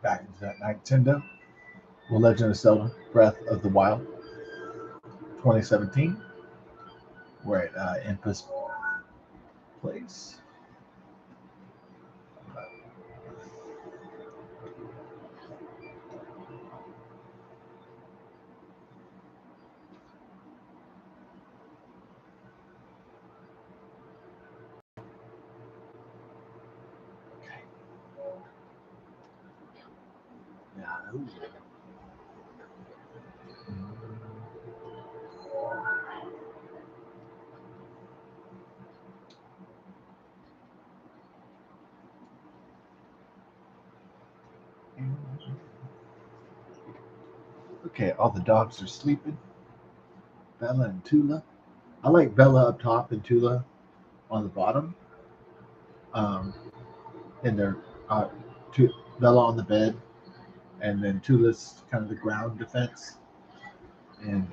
back into that Nightendo. The Legend of Zelda: Breath of the Wild, 2017. We're at Impus Place. Yeah. Okay, all the dogs are sleeping. Bella and Tula. I like Bella up top and Tula on the bottom. Um, and they're uh, Bella on the bed, and then Tula's kind of the ground defense. And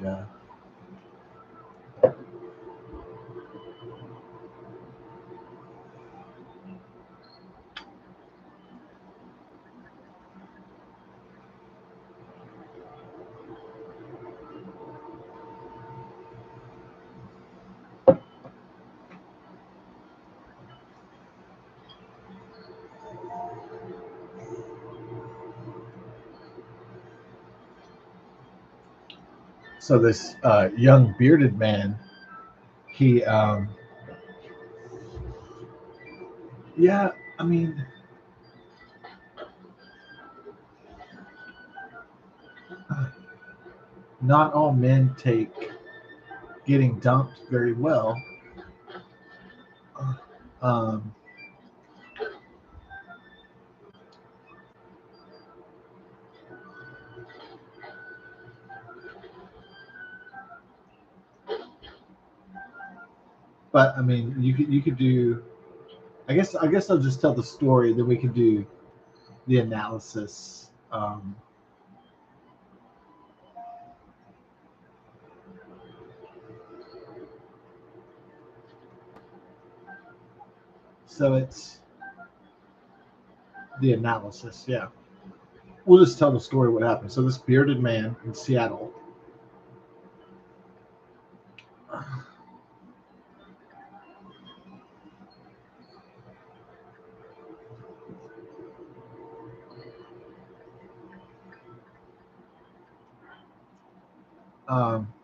so this young bearded man, he, yeah, I mean, not all men take getting dumped very well. Um, but I mean, you could do. I guess I'll just tell the story. Then we can do the analysis. So it's the analysis. Yeah, we'll just tell the story what happened. So this bearded man in Seattle.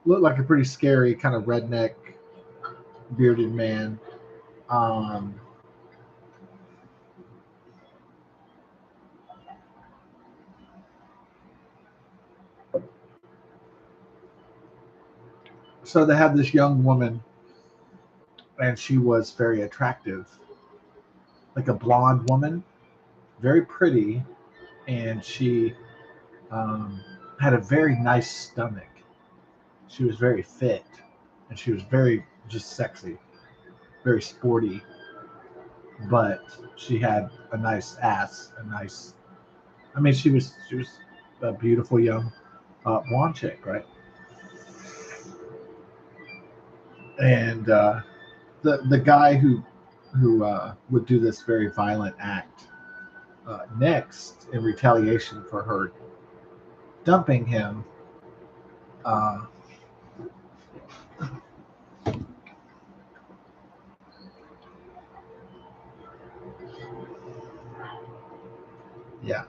Looked like a pretty scary kind of redneck bearded man. Um, so they had this young woman, and she was very attractive, like a blonde woman, very pretty, and she had a very nice stomach. She was very fit, and she was very just sexy, very sporty, but she had a nice ass, a nice. I mean, she was a beautiful young blonde chick, right? And the guy who would do this very violent act next in retaliation for her dumping him. Uh, yeah,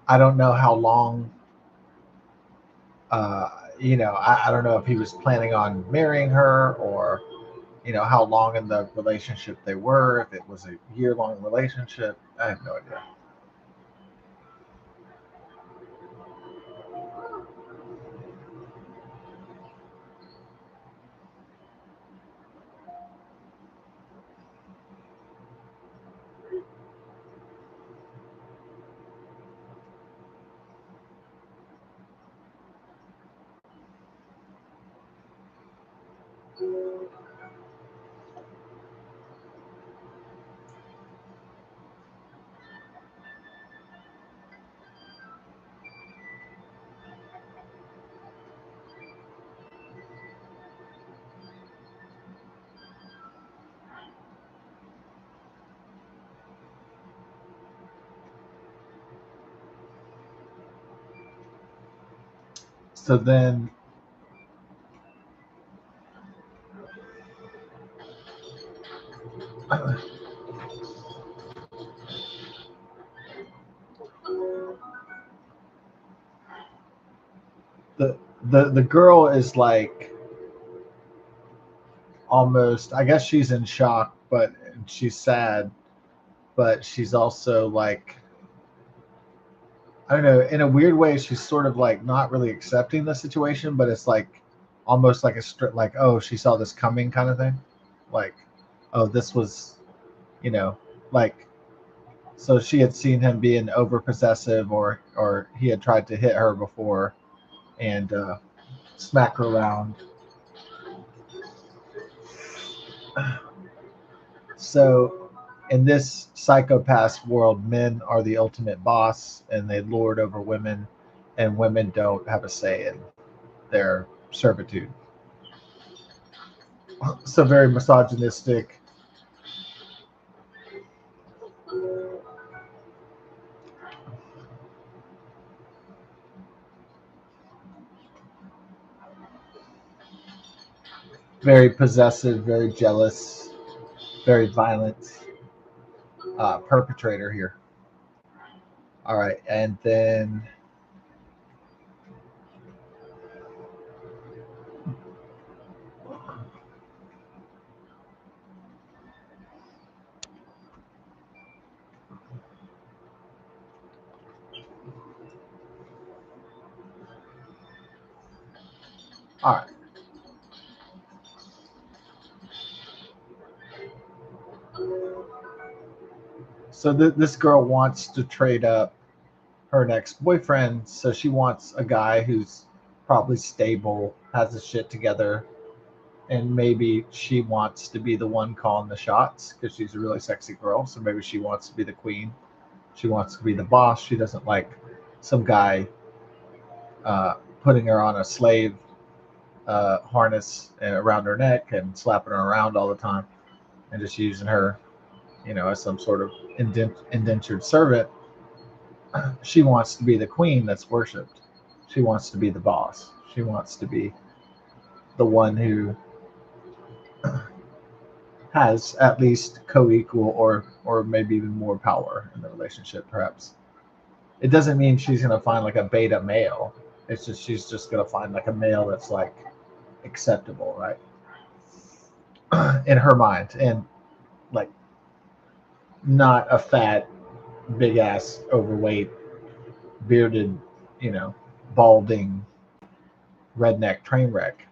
I don't know how long. Uh, I don't know if he was planning on marrying her or how long in the relationship they were. If it was a year-long relationship, I have no idea. So then the girl is like almost, I guess she's in shock, but she's sad, but she's also like, I don't know, in a weird way she's sort of like not really accepting the situation, but it's like almost like a strip, like, oh, she saw this coming kind of thing, like, oh, this was, you know, like, so she had seen him being over possessive, or he had tried to hit her before and smack her around. So in this psychopath world, men are the ultimate boss and they lord over women, and women don't have a say in their servitude. So very misogynistic. Very possessive, very jealous, very violent perpetrator here. All right, and then all right. So this girl wants to trade up her next boyfriend. So she wants a guy who's probably stable, has his shit together, and maybe she wants to be the one calling the shots because she's a really sexy girl. So maybe she wants to be the queen. She wants to be the boss. She doesn't like some guy putting her on a slave harness around her neck and slapping her around all the time and just using her, as some sort of indentured servant. She wants to be the queen that's worshipped. She wants to be the boss. She wants to be the one who has at least co-equal or maybe even more power in the relationship. Perhaps it doesn't mean she's gonna find like a beta male. It's just she's just gonna find like a male that's like acceptable, right? In her mind, and like not a fat, big ass, overweight, bearded, you know, balding redneck train wreck.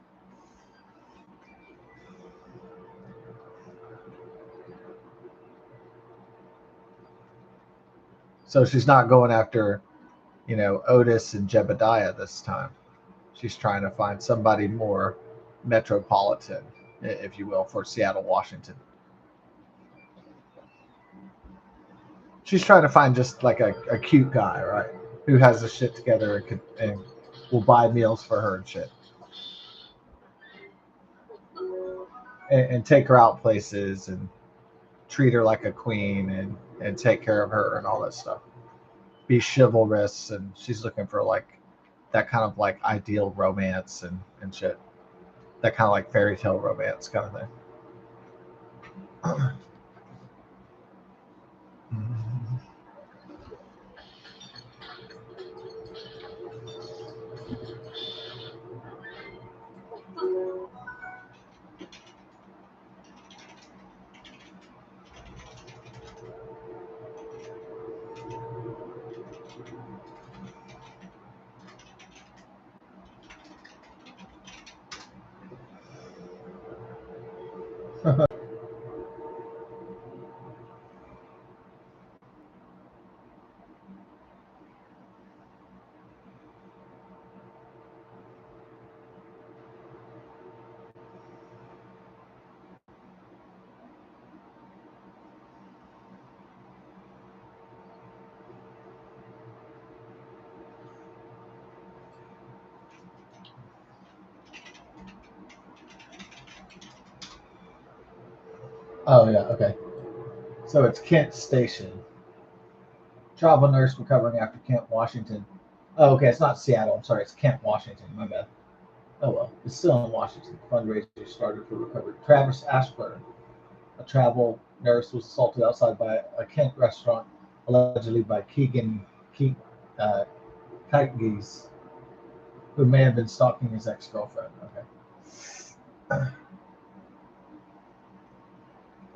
So she's not going after, Otis and Jebediah this time. She's trying to find somebody more metropolitan, if you will, for Seattle, Washington. She's trying to find just like a cute guy, right? Who has his shit together and will buy meals for her and shit. And take her out places and treat her like a queen and take care of her and all that stuff. Be chivalrous, and she's looking for like that kind of like ideal romance and shit. That kind of like fairy tale romance kind of thing. Oh yeah, okay. So it's Kent Station. Travel nurse recovering after Kent, Washington. Oh, okay, it's not Seattle. I'm sorry, it's Kent, Washington. My bad. Oh well, it's still in Washington. Fundraiser started for recovery. Travis Ashburn, a travel nurse, was assaulted outside by a Kent restaurant, allegedly by uh, Kyges, who may have been stalking his ex-girlfriend. Okay.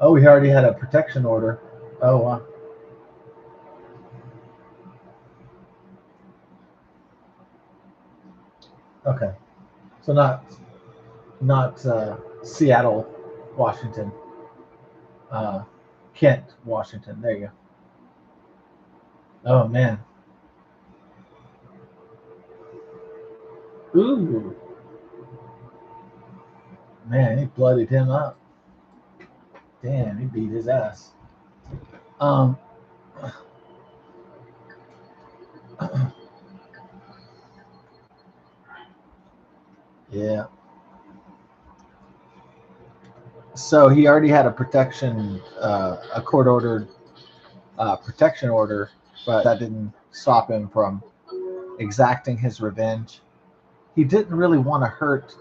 Oh, he already had a protection order. Oh, wow. Okay. So not Seattle, Washington. Uh, Kent, Washington. There you go. Oh man. Ooh, man, he bloodied him up. Damn, he beat his ass. Um, yeah. So he already had a a court ordered protection order, but that didn't stop him from exacting his revenge. He didn't really want to hurt.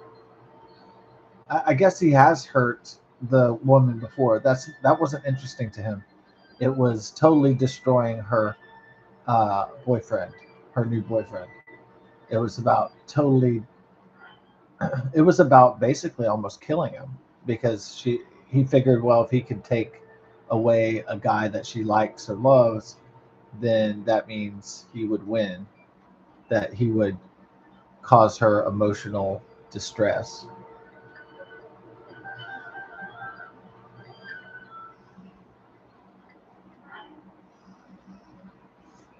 I guess he has hurt the woman before. That wasn't interesting to him. It was totally destroying her boyfriend, her new boyfriend. It was about totally. It was about basically almost killing him because he figured, well, if he could take away a guy that she likes or loves, then that means he would win. That he would cause her emotional distress.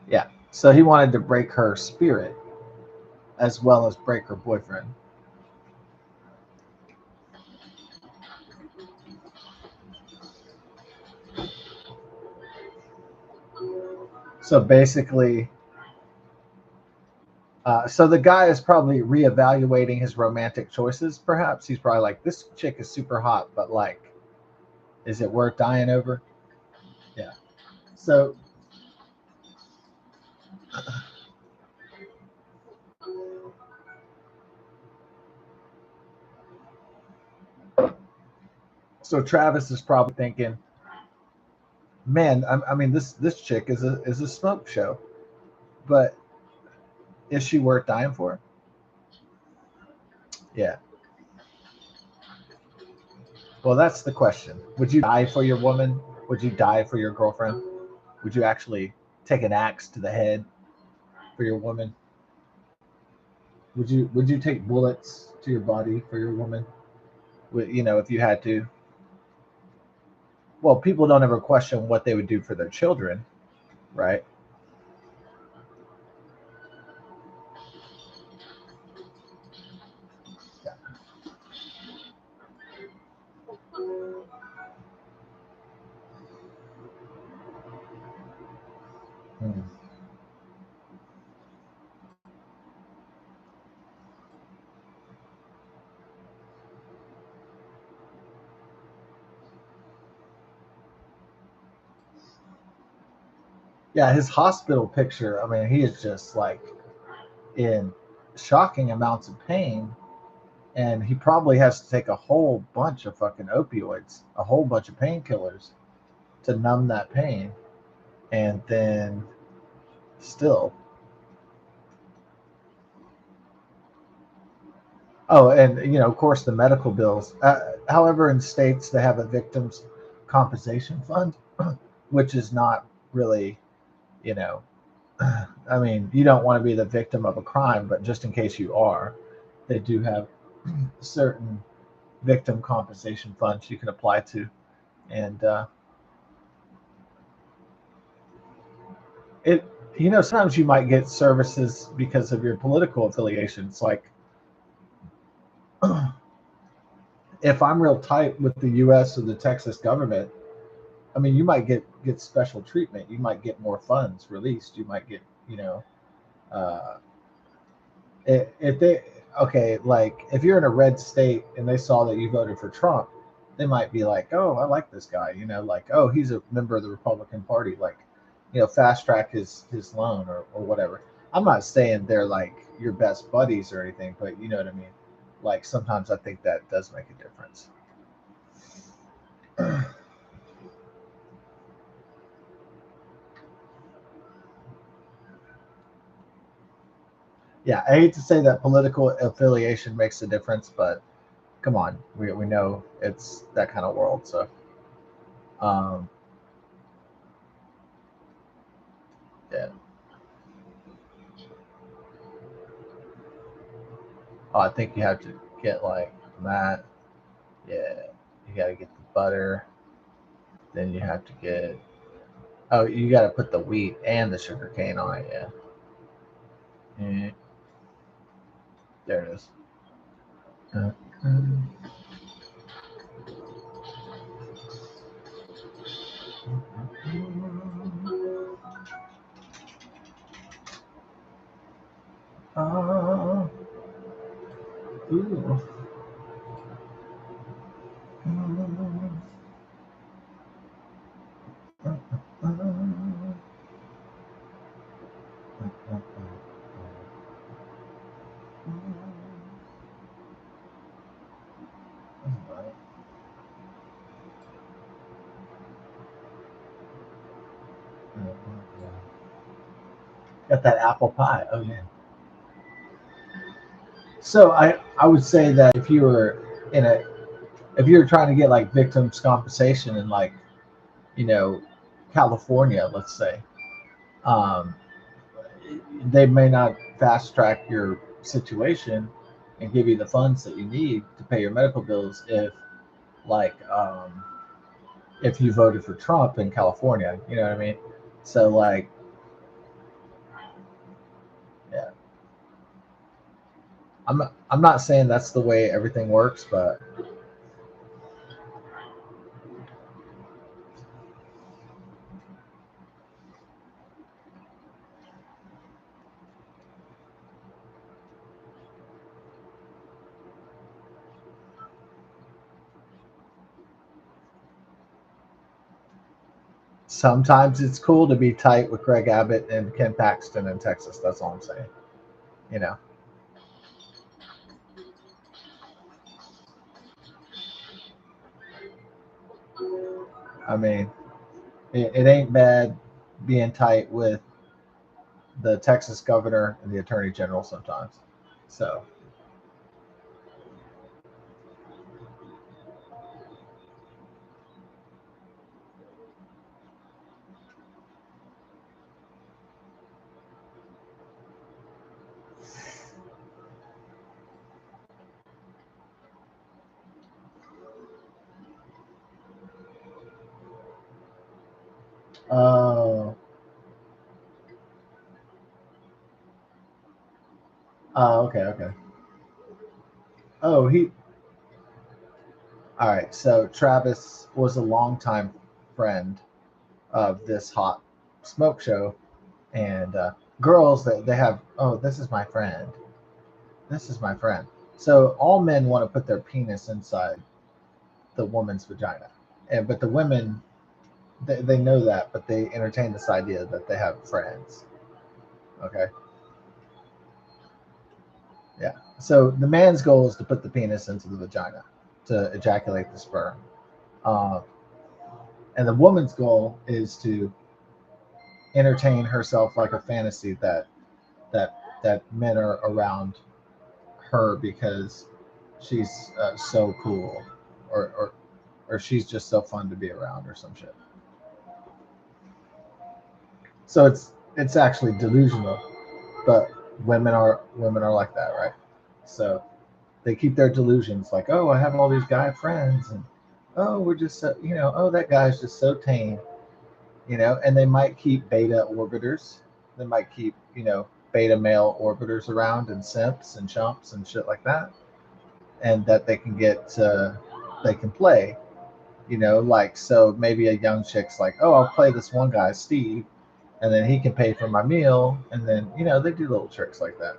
Yeah. So he wanted to break her spirit as well as break her boyfriend. So basically, so the guy is probably reevaluating his romantic choices. Perhaps he's probably like, this chick is super hot, but like, is it worth dying over? Yeah. So, so Travis is probably thinking, man, I mean, this chick is a smoke show, but is she worth dying for? Yeah. Well, that's the question. Would you die for your woman? Would you die for your girlfriend? Would you actually take an axe to the head for your woman? Would you take bullets to your body for your woman? If you had to. Well, people don't ever question what they would do for their children, right? Yeah. Hmm. Yeah, his hospital picture. I mean, he is just like in shocking amounts of pain, and he probably has to take a whole bunch of fucking opioids, a whole bunch of painkillers to numb that pain, and then still. Oh, and of course, the medical bills. However, in states they have a victims compensation fund, which is not really, you know, I mean, you don't want to be the victim of a crime, but just in case you are, they do have certain victim compensation funds you can apply to, and it. Sometimes you might get services because of your political affiliations. Like, if I'm real tight with the U.S. or the Texas government, I mean, you might get special treatment. You might get more funds released. You might get, uh, if they okay, like if you're in a red state and they saw that you voted for Trump, they might be like, oh, I like this guy. Like, oh, he's a member of the Republican Party. Like, fast track his loan or whatever. I'm not saying they're like your best buddies or anything, but you know what I mean. Like sometimes I think that does make a difference. Yeah, I hate to say that political affiliation makes a difference, but come on, we know it's that kind of world. So, um, yeah. Oh, I think you have to get like that. Yeah, you got to get the butter. Then you have to get. Oh, you got to put the wheat and the sugar cane on it. Yeah. Yeah, there it is. Uh, uh, ooh. Got that apple pie. Oh yeah. So I would say that if you were in a if you're trying to get like victims compensation in like you know California, let's say, um, they may not fast track your situation and give you the funds that you need to pay your medical bills like if you voted for Trump in California. You know what I mean? So like yeah, I'm not saying that's the way everything works, but sometimes it's cool to be tight with Greg Abbott and Ken Paxton in Texas. That's all I'm saying. You know, I mean, it ain't bad being tight with the Texas governor and the attorney general sometimes. So, oh, okay, okay. Oh, all right. So Travis was a longtime friend of this hot smoke show, and girls that they have. Oh, this is my friend. This is my friend. So all men want to put their penis inside the woman's vagina, and but the women they know that, but they entertain this idea that they have friends. Okay, yeah. So the man's goal is to put the penis into the vagina to ejaculate the sperm, uh, and the woman's goal is to entertain herself like a fantasy that men are around her because she's so cool, or, or or she's just so fun to be around, or some shit. So it's actually delusional, but women are like that, right? So they keep their delusions like, oh, I have all these guy friends, and oh, we're just so, oh, that guy's just so tame, and they might keep beta orbiters. They might keep, beta male orbiters around and simps and chumps and shit like that, and that they can they can play, like, so maybe a young chick's like, oh, I'll play this one guy, Steve, and then he can pay for my meal, and then, they do little tricks like that,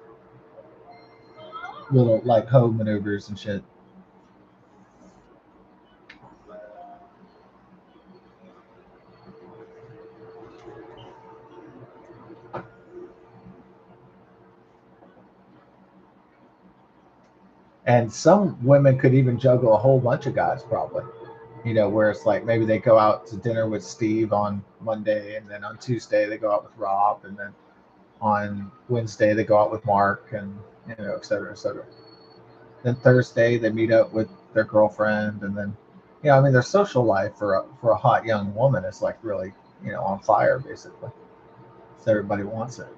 little like home maneuvers and shit. And some women could even juggle a whole bunch of guys, probably. Where it's like maybe they go out to dinner with Steve on Monday, and then on Tuesday they go out with Rob, and then on Wednesday they go out with Mark, and et cetera, et cetera. Then Thursday they meet up with their girlfriend, and then, I mean, their social life for a hot young woman is like really, on fire basically. So everybody wants it.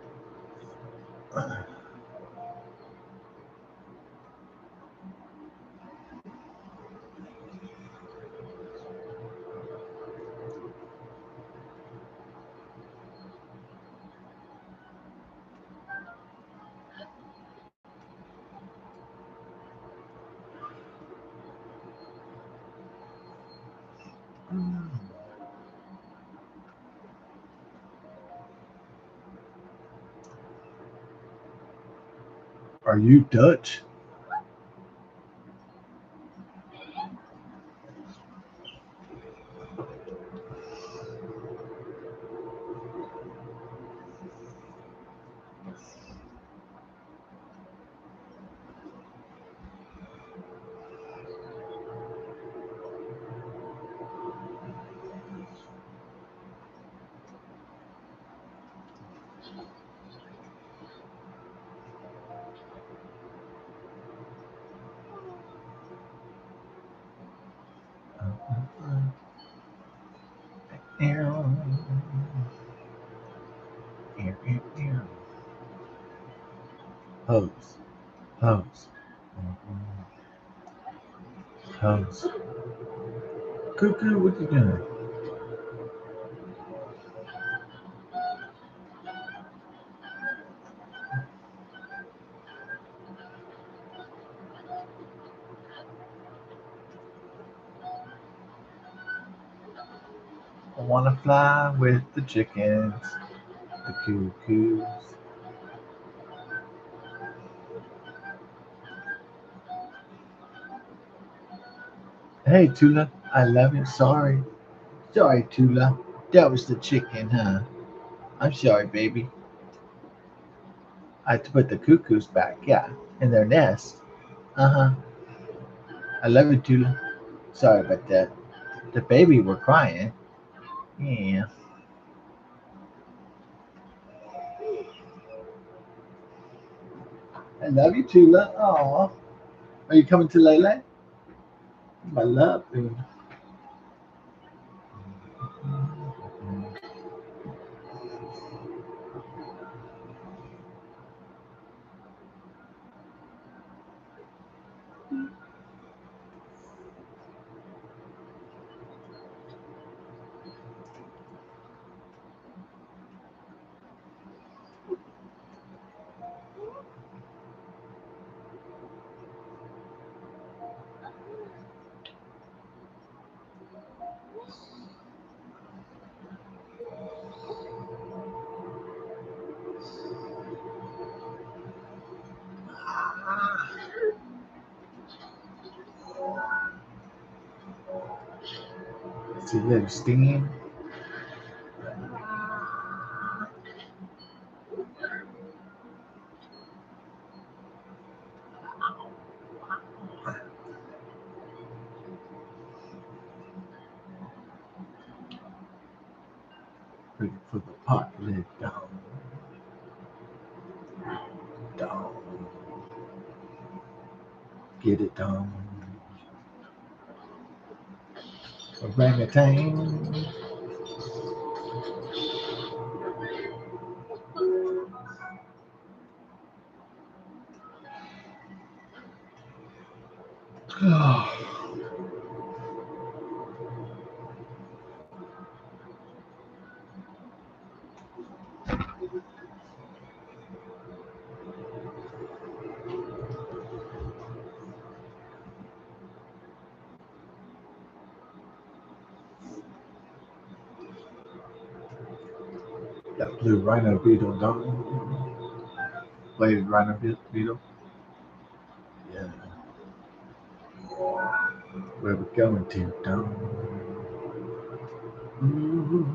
Are you Dutch? Hose, hose, hose. Cuckoo, what you doing? I wanna fly with the chickens, the cuckoos. Hey, Tula, I love you. Sorry. Sorry, Tula. That was the chicken, huh? I'm sorry, baby. I had to put the cuckoos back, yeah, in their nest. Uh huh. I love you, Tula. Sorry about that. The baby were crying. Yeah. I love you, Tula. Aw. Are you coming to Lele? My love, dude. See little steam. Ready for the pot lid down, down. Get it down. Orangutan. That blue rhino beetle, don't bladed rhino beetle. Yeah. Where we going to? Down. Ooh,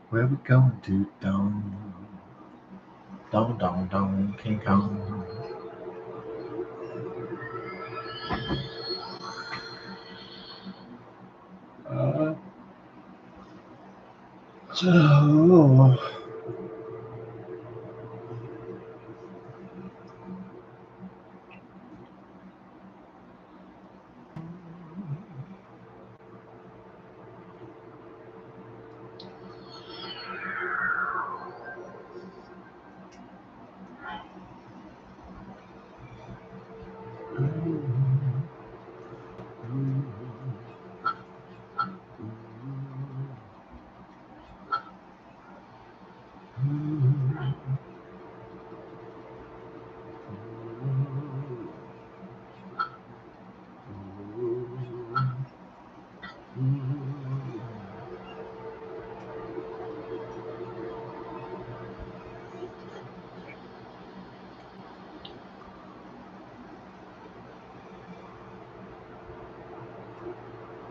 where we going to? Down. Down, down, down. King Kong. Oh.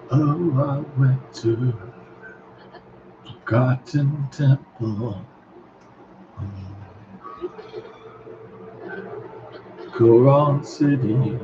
Oh, I went to Forgotten Temple, Goron City.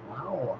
Wow.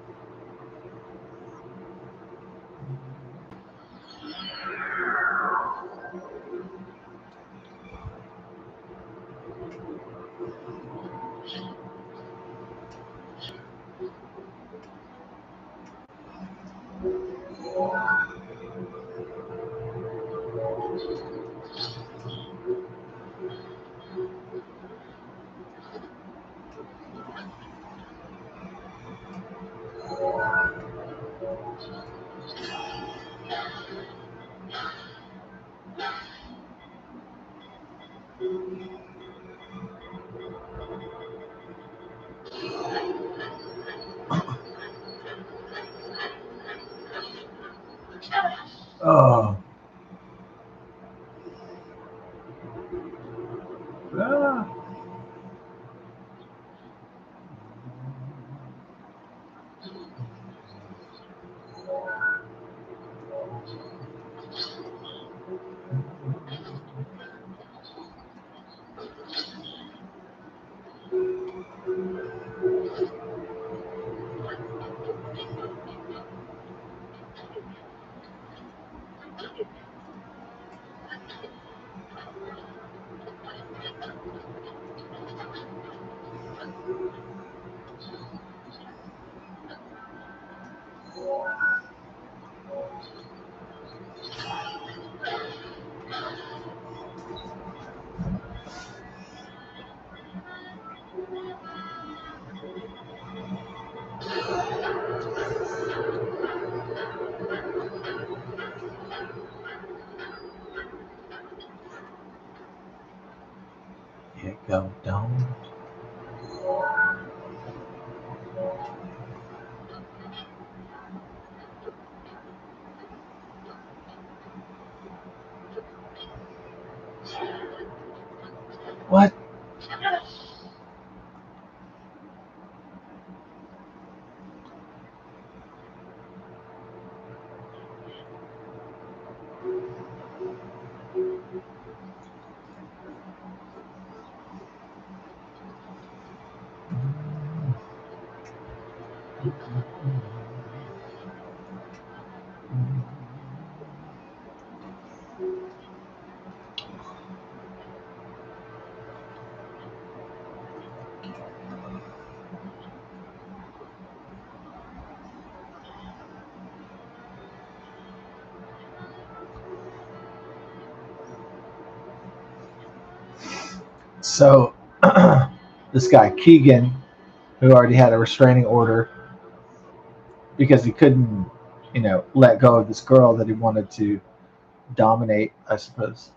Oh. Ah. Here go down. What? So this guy Keegan, who already had a restraining order because he couldn't, let go of this girl that he wanted to dominate, I suppose.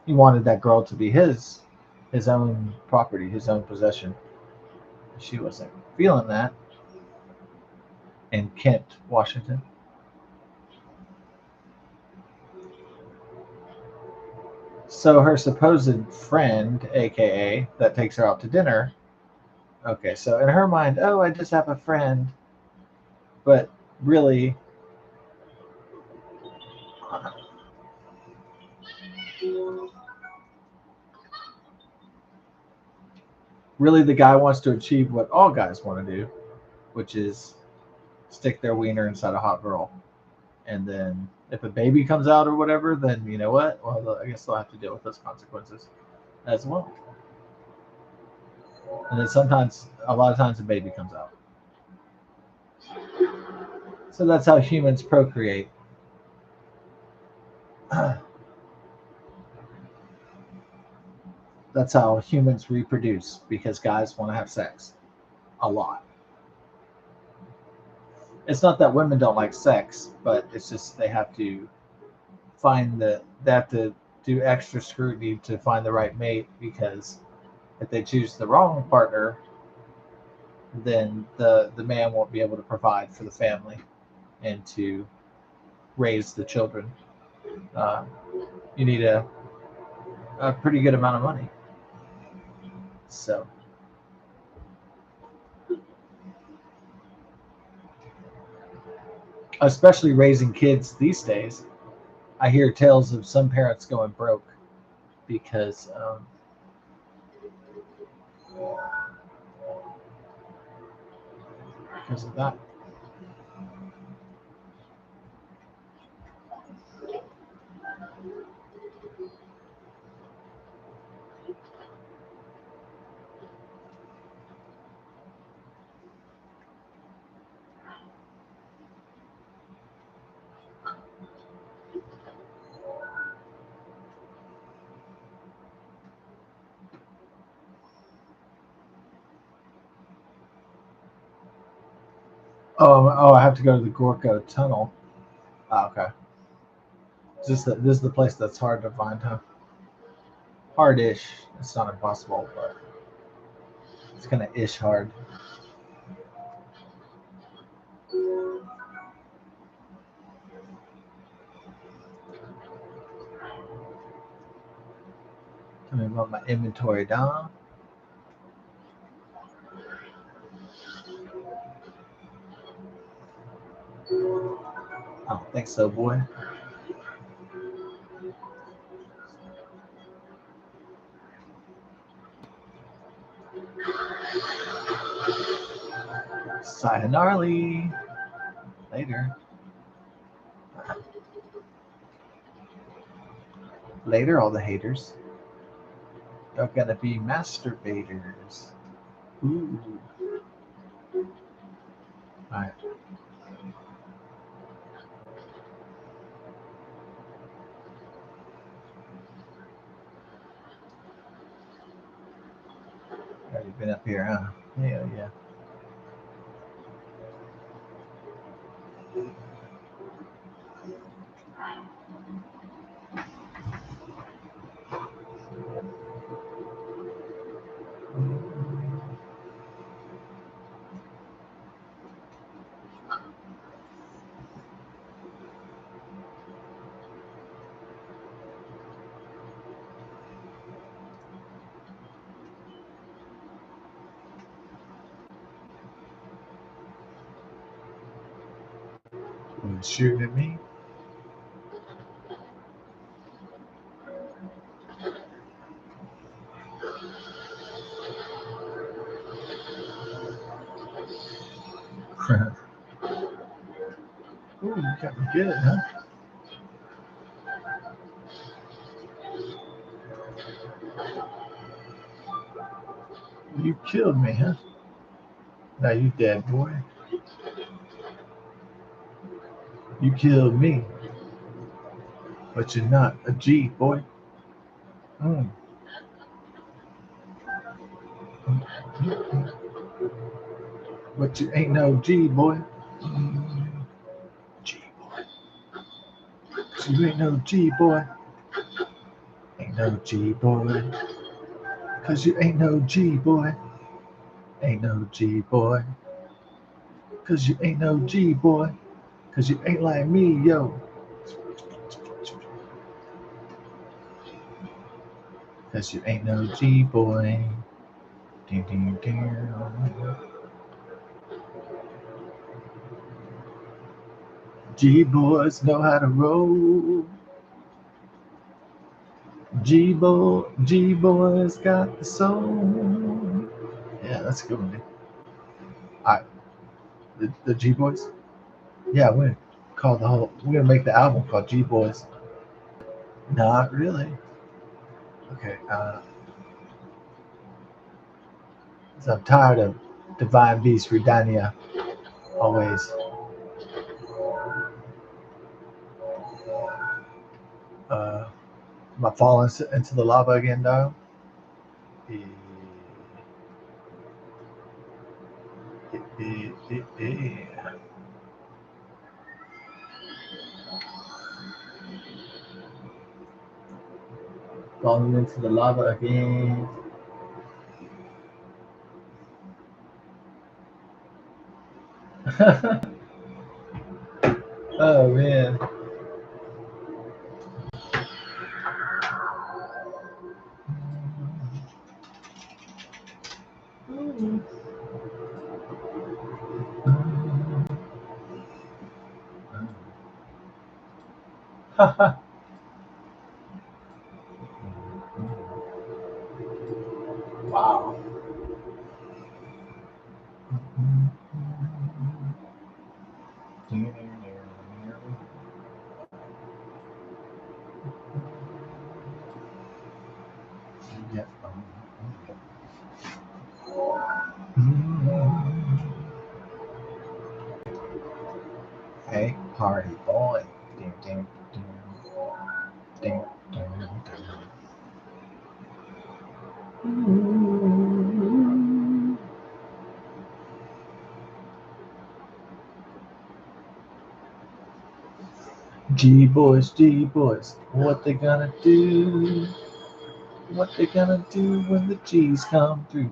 He wanted that girl to be his own property, his own possession. She wasn't feeling that in Kent, Washington. So her supposed friend, aka that takes her out to dinner. Okay, so in her mind, oh, I just have a friend, but really, really, the guy wants to achieve what all guys want to do, which is stick their wiener inside a hot girl, and then if a baby comes out or whatever, then you know what? Well, I guess they'll have to deal with those consequences as well. And then sometimes, a lot of times, a baby comes out. So that's how humans procreate. That's how humans reproduce because guys want to have sex a lot. It's not that women don't like sex, but it's just they have to they have to do extra scrutiny to find the right mate because if they choose the wrong partner, then the man won't be able to provide for the family and to raise the children. Uh, you need a pretty good amount of money. So, especially raising kids these days, I hear tales of some parents going broke because because of that. Oh, I have to go to the Gorko Tunnel. Oh, okay. This is the place that's hard to find, huh? Hard-ish. It's not impossible, but it's kind of ish hard. Let me run my inventory down. I don't think so, boy. Sayonara. Later. Later, all the haters. They're gonna be masturbators. Ooh. Alright. Already been up here, huh? Yeah, yeah. You shooting at me? Ooh, you got me good, huh? You killed me, huh? Now you dead, boy. You killed me, but you're not a G, boy. Mm. But you ain't no G boy. G boy. You ain't no G boy. Ain't no G boy. Cause you ain't no G boy. Ain't no G boy. Cause you ain't no G boy. Cause you ain't like me, yo. Cause you ain't no G boy. Ding, ding, ding. G boys know how to roll. G boys got the soul. Yeah, that's a good one, dude. All right, the G boys. Yeah, we're gonna call the whole. We're gonna make the album called G Boys. Not really. Okay. So I'm tired of Divine Beast Redania always. Am I falling into the lava again, dog? Eh, eh. Falling into the lava again. Oh man. Wow. Yeah. Hey, party boy. Ding, ding, ding, ding, ding, ding. G boys, what they gonna do? What they gonna do when the G's come through?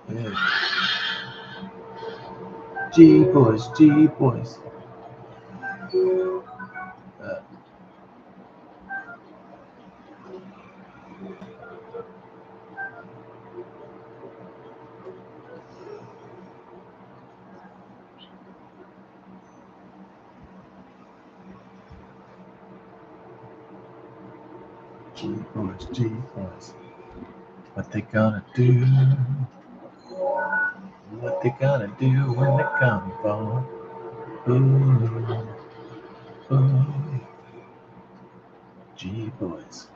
Yeah. G boys. Uh, G boys, what they gonna do? What they gonna do when they come for? Ooh, ooh, G boys.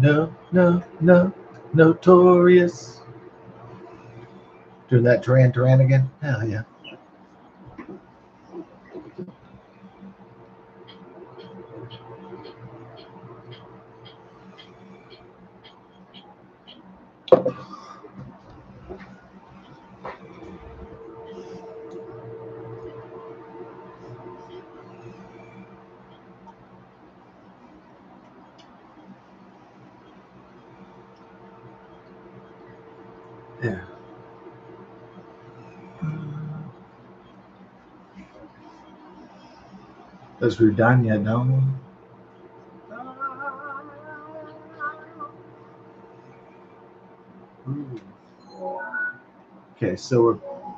No, notorious. Doing that Duran again? Hell yeah. Yeah. Does Rudanya know? Ooh. Okay, so we're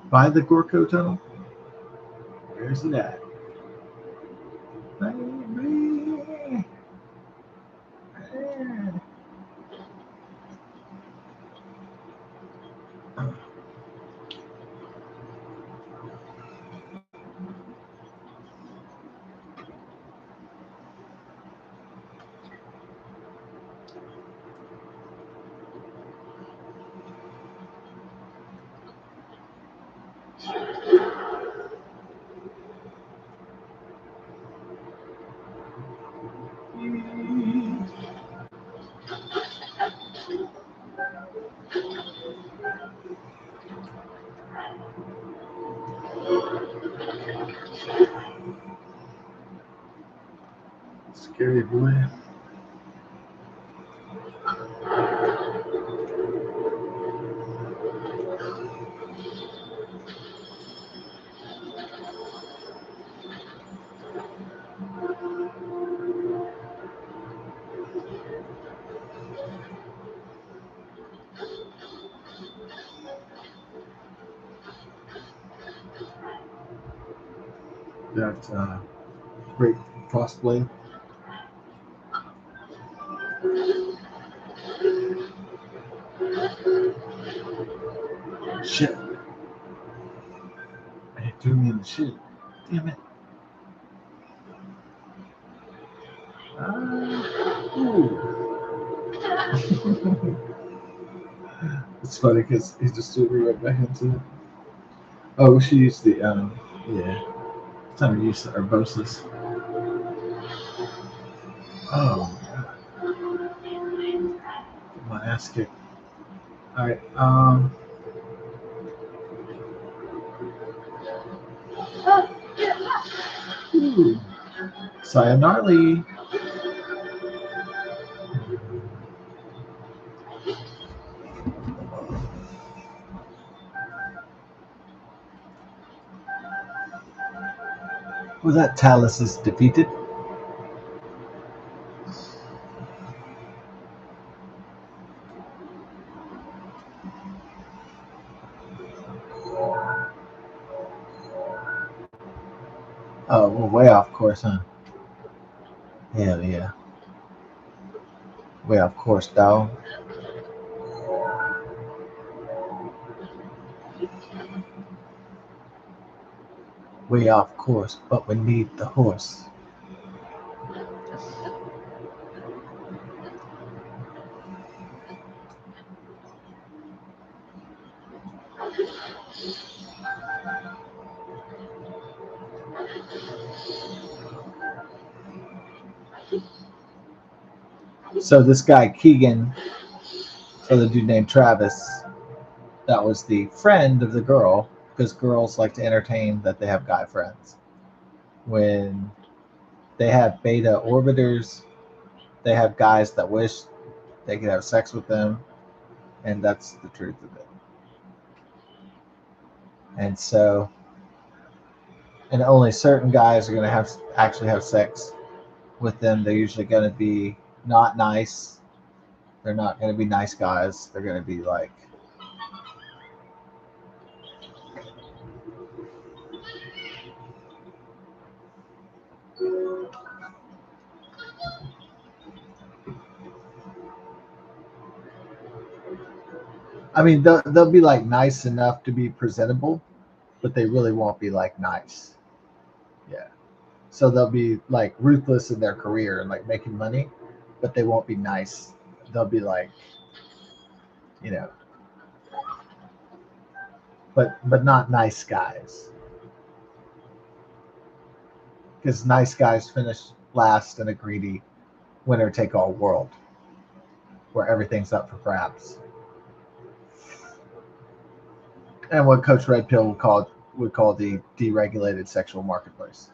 by the Gorko tunnel. Where's it at? Scary boy. That great crossblade. Shit. It threw me in the shit. Damn it. Ooh. It's funny because he just threw me right back into it. Oh, we should use the, yeah. It's time to use the herbosis. Oh, my ass kicked. Alright, ooh. Sayonara. Well, that Talus is defeated. Oh, well, way off course, huh? Hell yeah. Way off course, dog. Way off course, but we need the horse. So this guy Keegan, or the dude named Travis, that was the friend of the girl, because girls like to entertain that they have guy friends. When they have beta orbiters, they have guys that wish they could have sex with them, and that's the truth of it. And so, and only certain guys are going to have actually have sex with them. They're usually going to be not nice. They're not going to be nice guys. They're going to be like, I mean, they'll be like nice enough to be presentable, but they really won't be like nice. Yeah. So they'll be like ruthless in their career and like making money, but they won't be nice. They'll be like, you know, but not nice guys. Because nice guys finish last in a greedy winner take all world where everything's up for grabs. And what Coach Red Pill would call the deregulated sexual marketplace.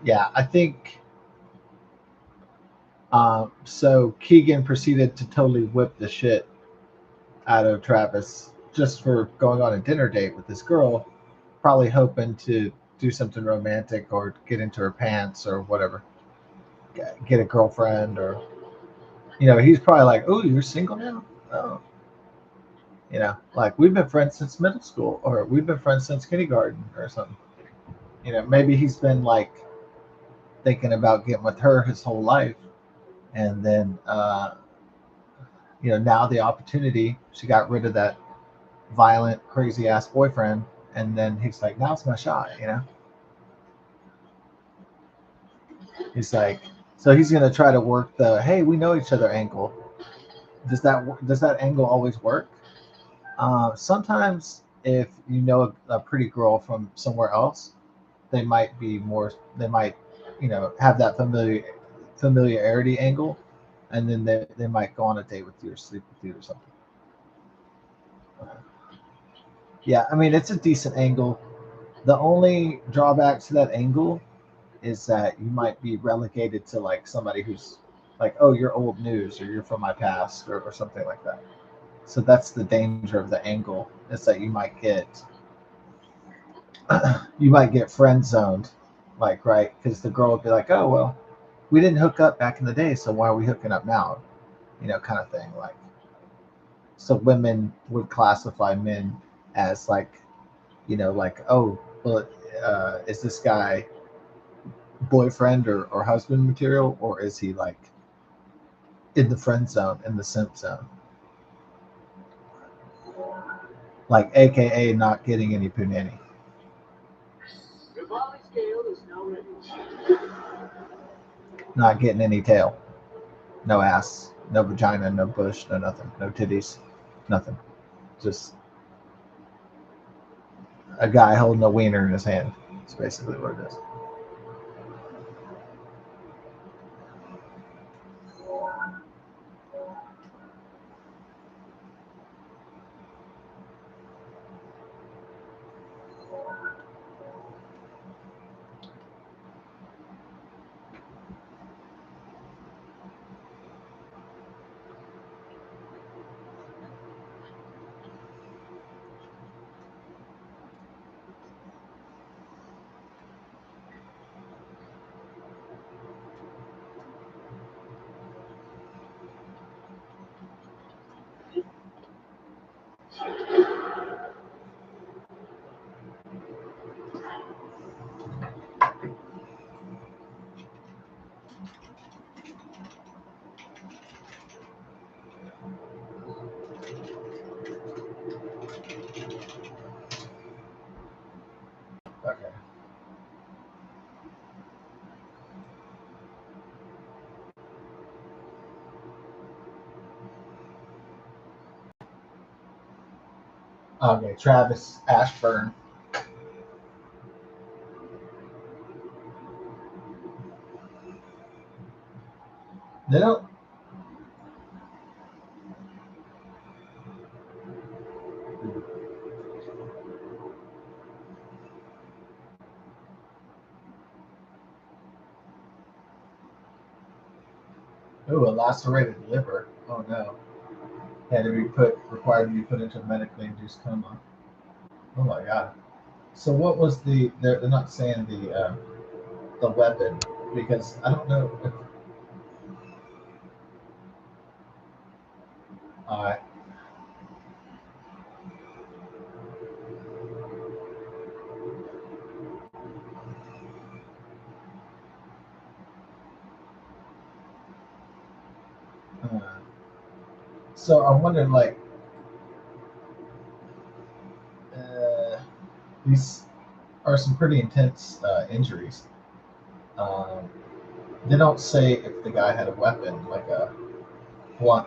Yeah, I think so. Keegan proceeded to totally whip the shit out of Travis just for going on a dinner date with this girl, probably hoping to do something romantic or get into her pants or whatever, get a girlfriend or he's probably like, oh, you're single now? Oh, like we've been friends since middle school or we've been friends since kindergarten or something. Maybe he's been like thinking about getting with her his whole life, and then now the opportunity, she got rid of that violent, crazy ass boyfriend, and then he's like, now's my shot. He's like, so he's gonna try to work the hey, we know each other angle. Does that angle always work? Sometimes if you know a pretty girl from somewhere else, they might be more. They might, have that familiarity angle, and then they might go on a date with you or sleep with you or something. Yeah, I mean it's a decent angle. The only drawback to that angle is that you might be relegated to like somebody who's like, oh, you're old news or you're from my past or something like that. So that's the danger of the angle is that you might get friend zoned, like right because the girl would be like, oh well, we didn't hook up back in the day, so why are we hooking up now? Kind of thing. Like so women would classify men as like like, oh well, is this guy boyfriend or husband material or is he like in the friend zone, in the simp zone, like AKA not getting any punani, not getting any tail, no ass, no vagina, no bush, no nothing, no titties, nothing. Just a guy holding a wiener in his hand. That's basically what it is. Okay. Okay, Travis Ashburn. They don't. Oh, a lacerated liver. Oh no. Had to be required to be put into a medically induced coma. Oh my god. So what was they're not saying the weapon because I don't know if uh, So I'm wondering, like, these are some pretty intense injuries. Um, they don't say if the guy had a weapon, like a blunt,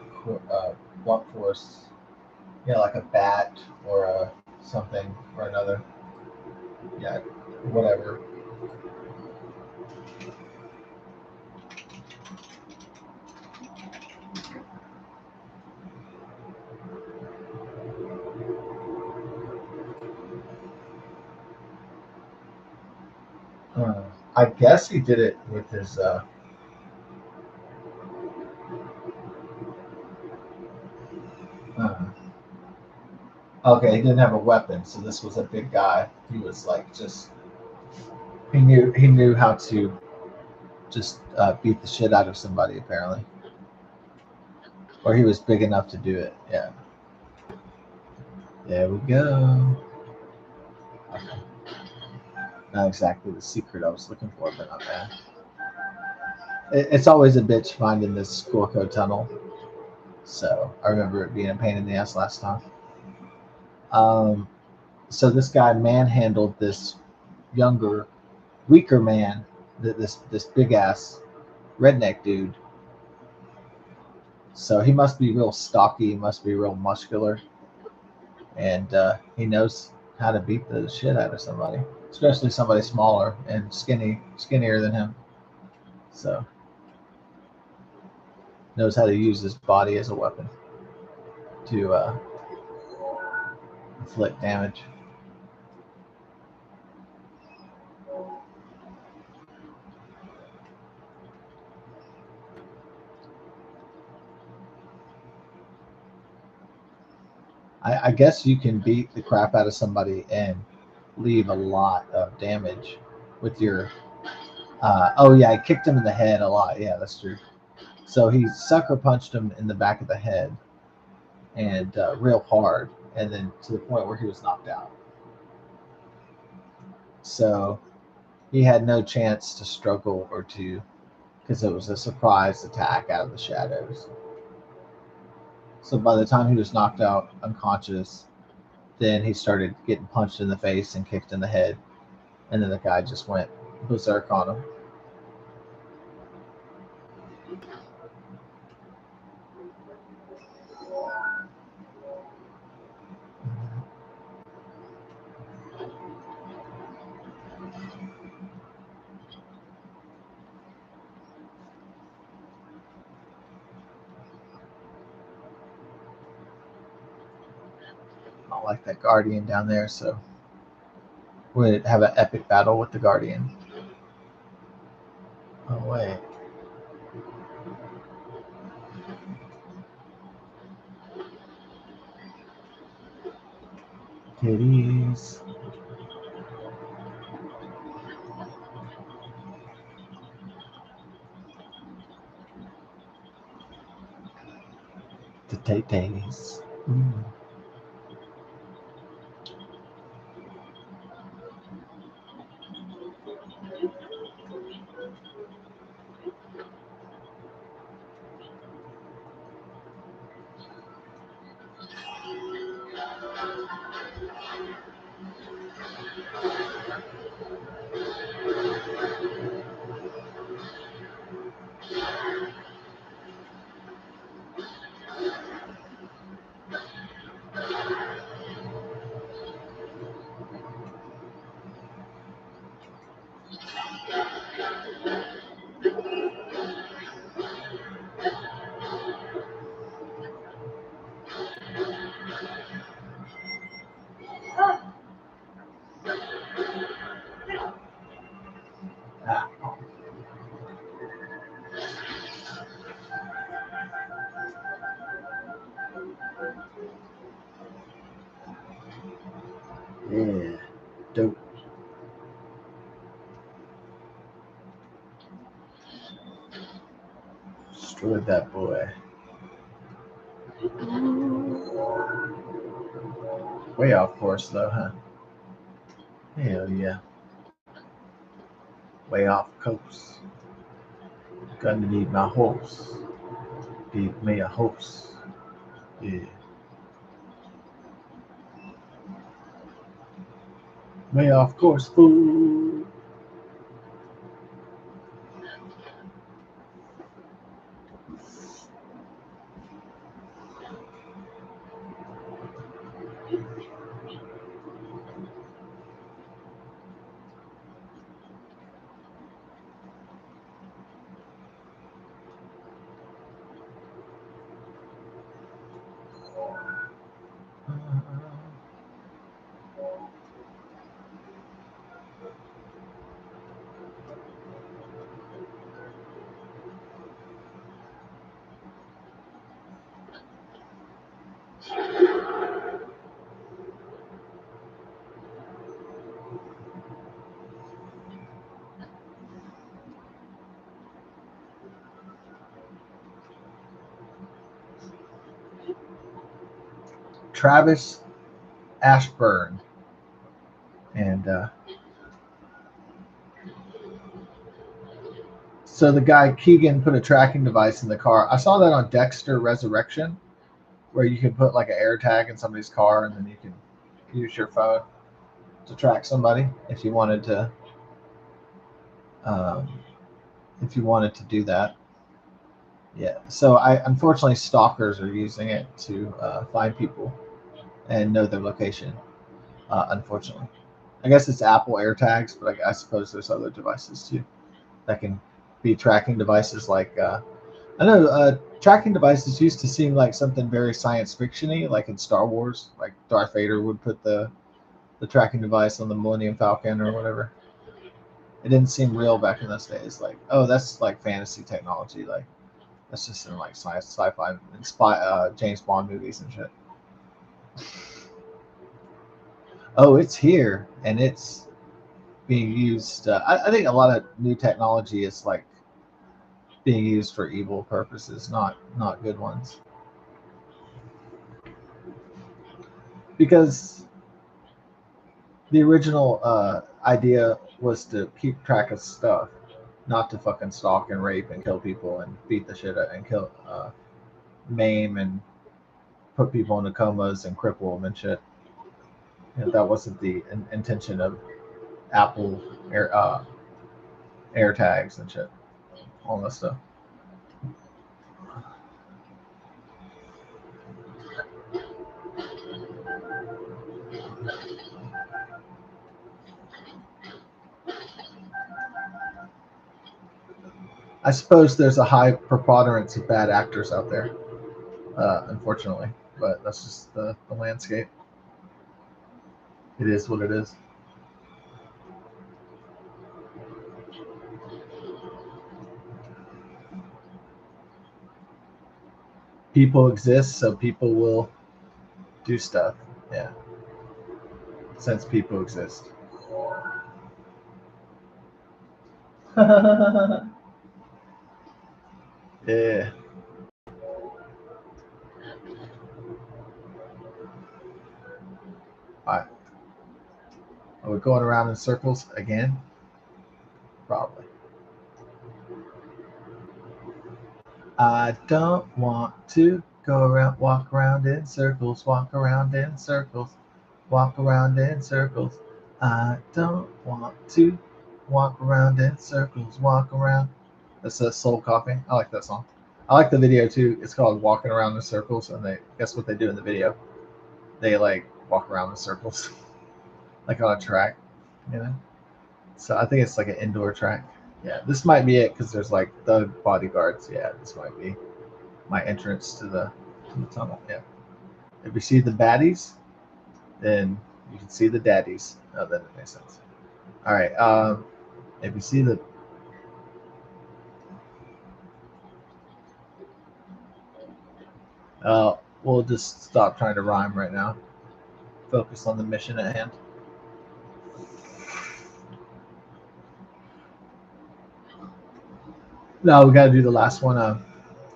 blunt force, like a bat or something or another. Yeah, whatever. Uh, I guess he did it with his. Uh, okay, he didn't have a weapon, so this was a big guy. He was like just. He knew how to just beat the shit out of somebody apparently, or he was big enough to do it. Yeah. There we go. Okay. Not exactly the secret I was looking for, but not bad. It's always a bitch finding this Scorco tunnel. So I remember it being a pain in the ass last time. Um, so this guy manhandled this younger, weaker man, this big ass redneck dude. So he must be real stocky, he must be real muscular, and he knows how to beat the shit out of somebody, especially somebody smaller and skinnier than him. So knows how to use his body as a weapon to inflict damage. I guess you can beat the crap out of somebody and leave a lot of damage with your. Oh yeah, I kicked him in the head a lot. Yeah, that's true. So he sucker punched him in the back of the head and real hard, and then to the point where he was knocked out. So he had no chance to struggle or to, because it was a surprise attack out of the shadows. So by the time he was knocked out unconscious, then he started getting punched in the face and kicked in the head, and then the guy just went berserk on him. I don't like that Guardian down there, so we'd have an epic battle with the Guardian. Oh wait, titties. The titties. Ah, yeah, dope. Destroyed that boy. Way off course though, huh? Hell yeah. Way off course. Gonna need my horse. Give me a horse. Yeah. Way off course, fool. Travis Ashburn. And so the guy Keegan put a tracking device in the car. I saw that on Dexter Resurrection, where you can put like an air tag in somebody's car, and then you can use your phone to track somebody if you wanted to. Um, if you wanted to do that, yeah. So I unfortunately stalkers are using it to find people and know their location. Unfortunately, I guess it's Apple AirTags, but I suppose there's other devices too that can be tracking devices like I know tracking devices used to seem like something very science fiction-y, like in Star Wars, like Darth Vader would put the tracking device on the Millennium Falcon or whatever. It didn't seem real back in those days. Like, oh, that's like fantasy technology. Like, that's just in like sci-fi and James Bond movies and shit. Oh, it's here and it's being used. I think a lot of new technology is like being used for evil purposes, not good ones. Because the original idea was to keep track of stuff, not to fucking stalk and rape and kill people and beat the shit out and kill, maim and put people into comas and cripple them and shit. You know, that wasn't the intention of Apple air tags and shit, all that stuff. I suppose there's a high preponderance of bad actors out there, unfortunately, but that's just the landscape. It is what it is. People exist, so people will do stuff. Yeah, since people exist. Yeah. All right. Are we going around in circles again? Probably. I don't want to go around, walk around in circles, walk around in circles, walk around in circles. I don't want to walk around in circles, walk around. That's a soul coughing. I like that song. I like the video too. It's called Walking Around in Circles, and they guess what they do in the video? They like walk around in circles, like on a track, you know. So I think it's like an indoor track. Yeah, this might be it because there's like the bodyguards. Yeah, this might be my entrance to the tunnel. Yeah. If you see the baddies, then you can see the daddies. Oh, that makes sense. All right. If you see the, we'll just stop trying to rhyme right now. Focus on the mission at hand. No, we got to do the last one.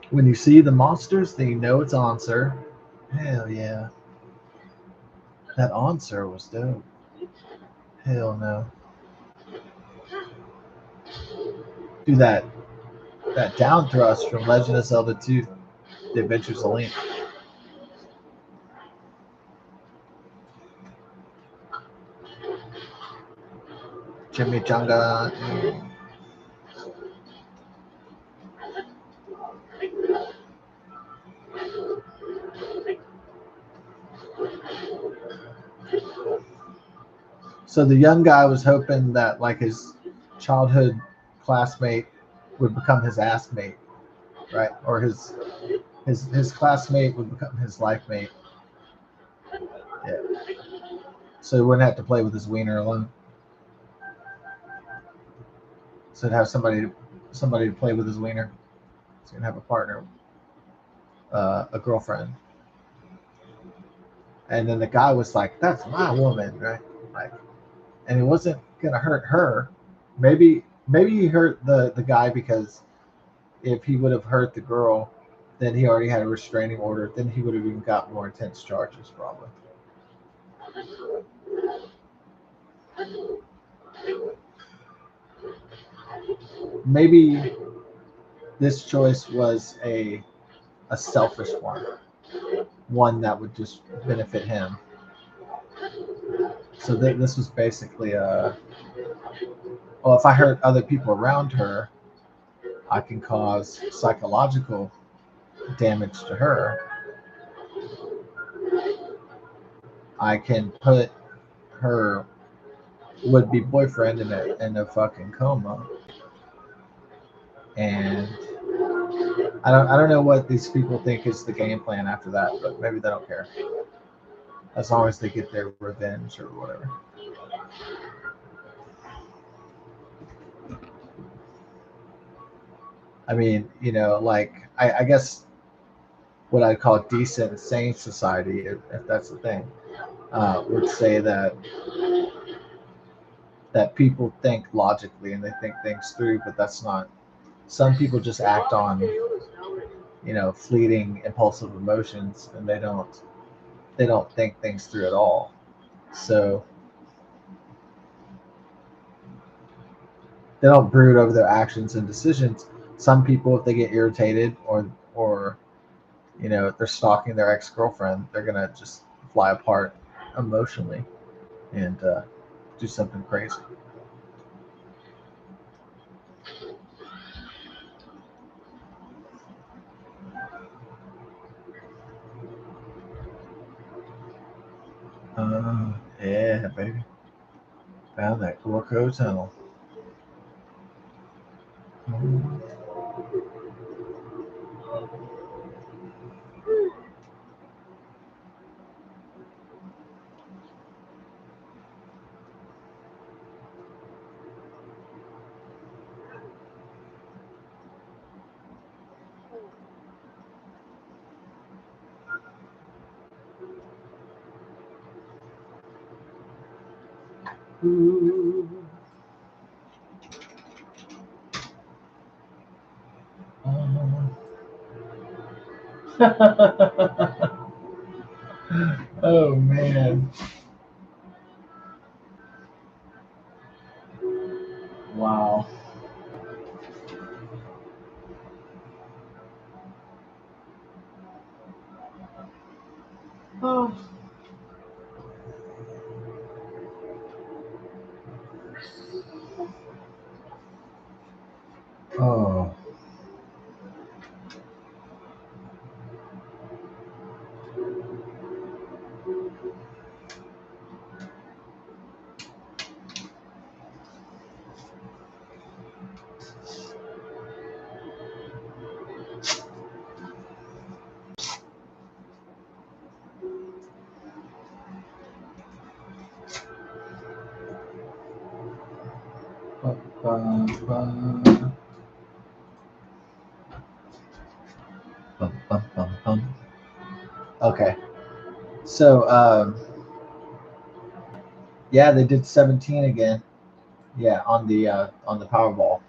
When you see the monsters, then you know it's on, sir. Hell yeah. That on, sir, was dope. Hell no. Do that down thrust from Legend of Zelda 2, The Adventures of Link. Chimichanga. So the young guy was hoping that like his childhood classmate would become his ass mate, right? Or his classmate would become his life mate. Yeah. So he wouldn't have to play with his wiener alone. So he'd have somebody to play with his wiener. So he'd have a partner, a girlfriend. And then the guy was like, "That's my woman, right?" Like, and he wasn't gonna hurt her. Maybe he hurt the guy because if he would have hurt the girl, then he already had a restraining order. Then he would have even got more intense charges, probably. Maybe this choice was a selfish one that would just benefit him. So this was basically well, if I hurt other people around her, I can cause psychological damage to her. I can put her would-be boyfriend in a fucking coma, and I don't know what these people think is the game plan after that, but maybe they don't care as long as they get their revenge or whatever. I mean, like I guess what I'd call decent, sane society, if that's the thing, would say that people think logically and they think things through, but that's not. Some people just act on fleeting, impulsive emotions, and they don't think things through at all. So they don't brood over their actions and decisions. Some people, if they get irritated or they're stalking their ex-girlfriend, they're gonna just fly apart emotionally and do something crazy. Yeah, baby. Found that Gorko tunnel. Ooh. Oh man. Wow. Oh. Oh. Okay. So yeah, they did 17 again. Yeah, on the Powerball.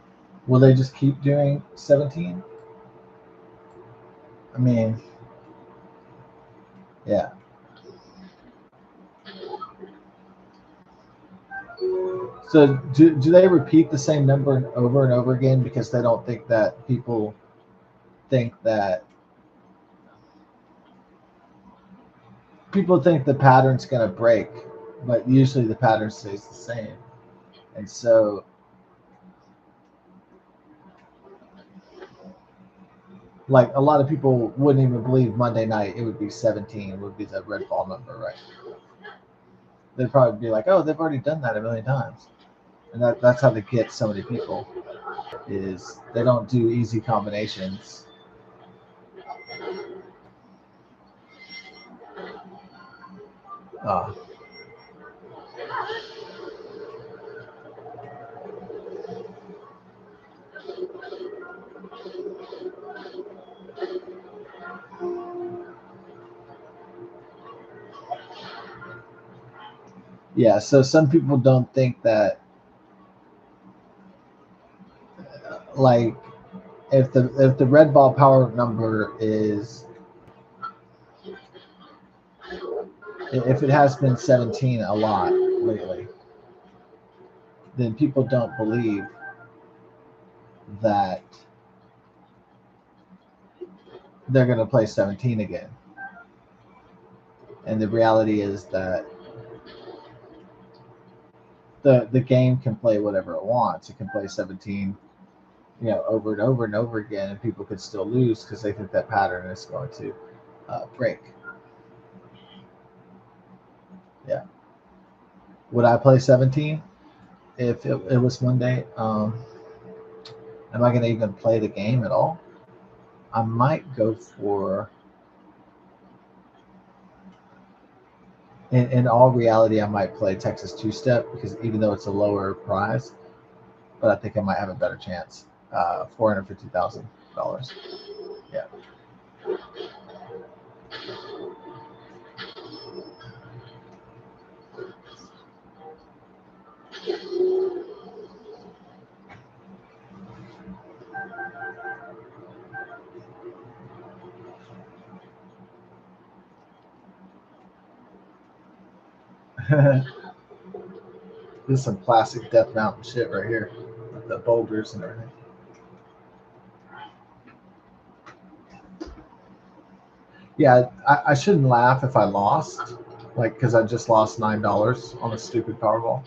Will they just keep doing 17? I mean, yeah. So do they repeat the same number over and over again because they don't think that people think that people think the pattern's gonna break, but usually the pattern stays the same. And so, like, a lot of people wouldn't even believe Monday night it would be 17 would be the red ball number, right? They'd probably be like, oh, they've already done that a million times. And that's how they get so many people, is they don't do easy combinations. Uh, yeah, so some people don't think that, like, if the red ball power number is, if it has been 17 a lot lately, then people don't believe that they're going to play 17 again. And the reality is that the game can play whatever it wants. It can play 17, over and over and over again, and people could still lose because they think that pattern is going to break. Yeah. Would I play 17 if it was Monday? Am I going to even play the game at all? I might go for. In all reality, I might play Texas Two Step because even though it's a lower prize, but I think I might have a better chance. $450,000. Yeah. This is some classic Death Mountain shit right here, with the boulders and everything. Yeah, I shouldn't laugh if I lost, like, because I just lost $9 on a stupid Powerball.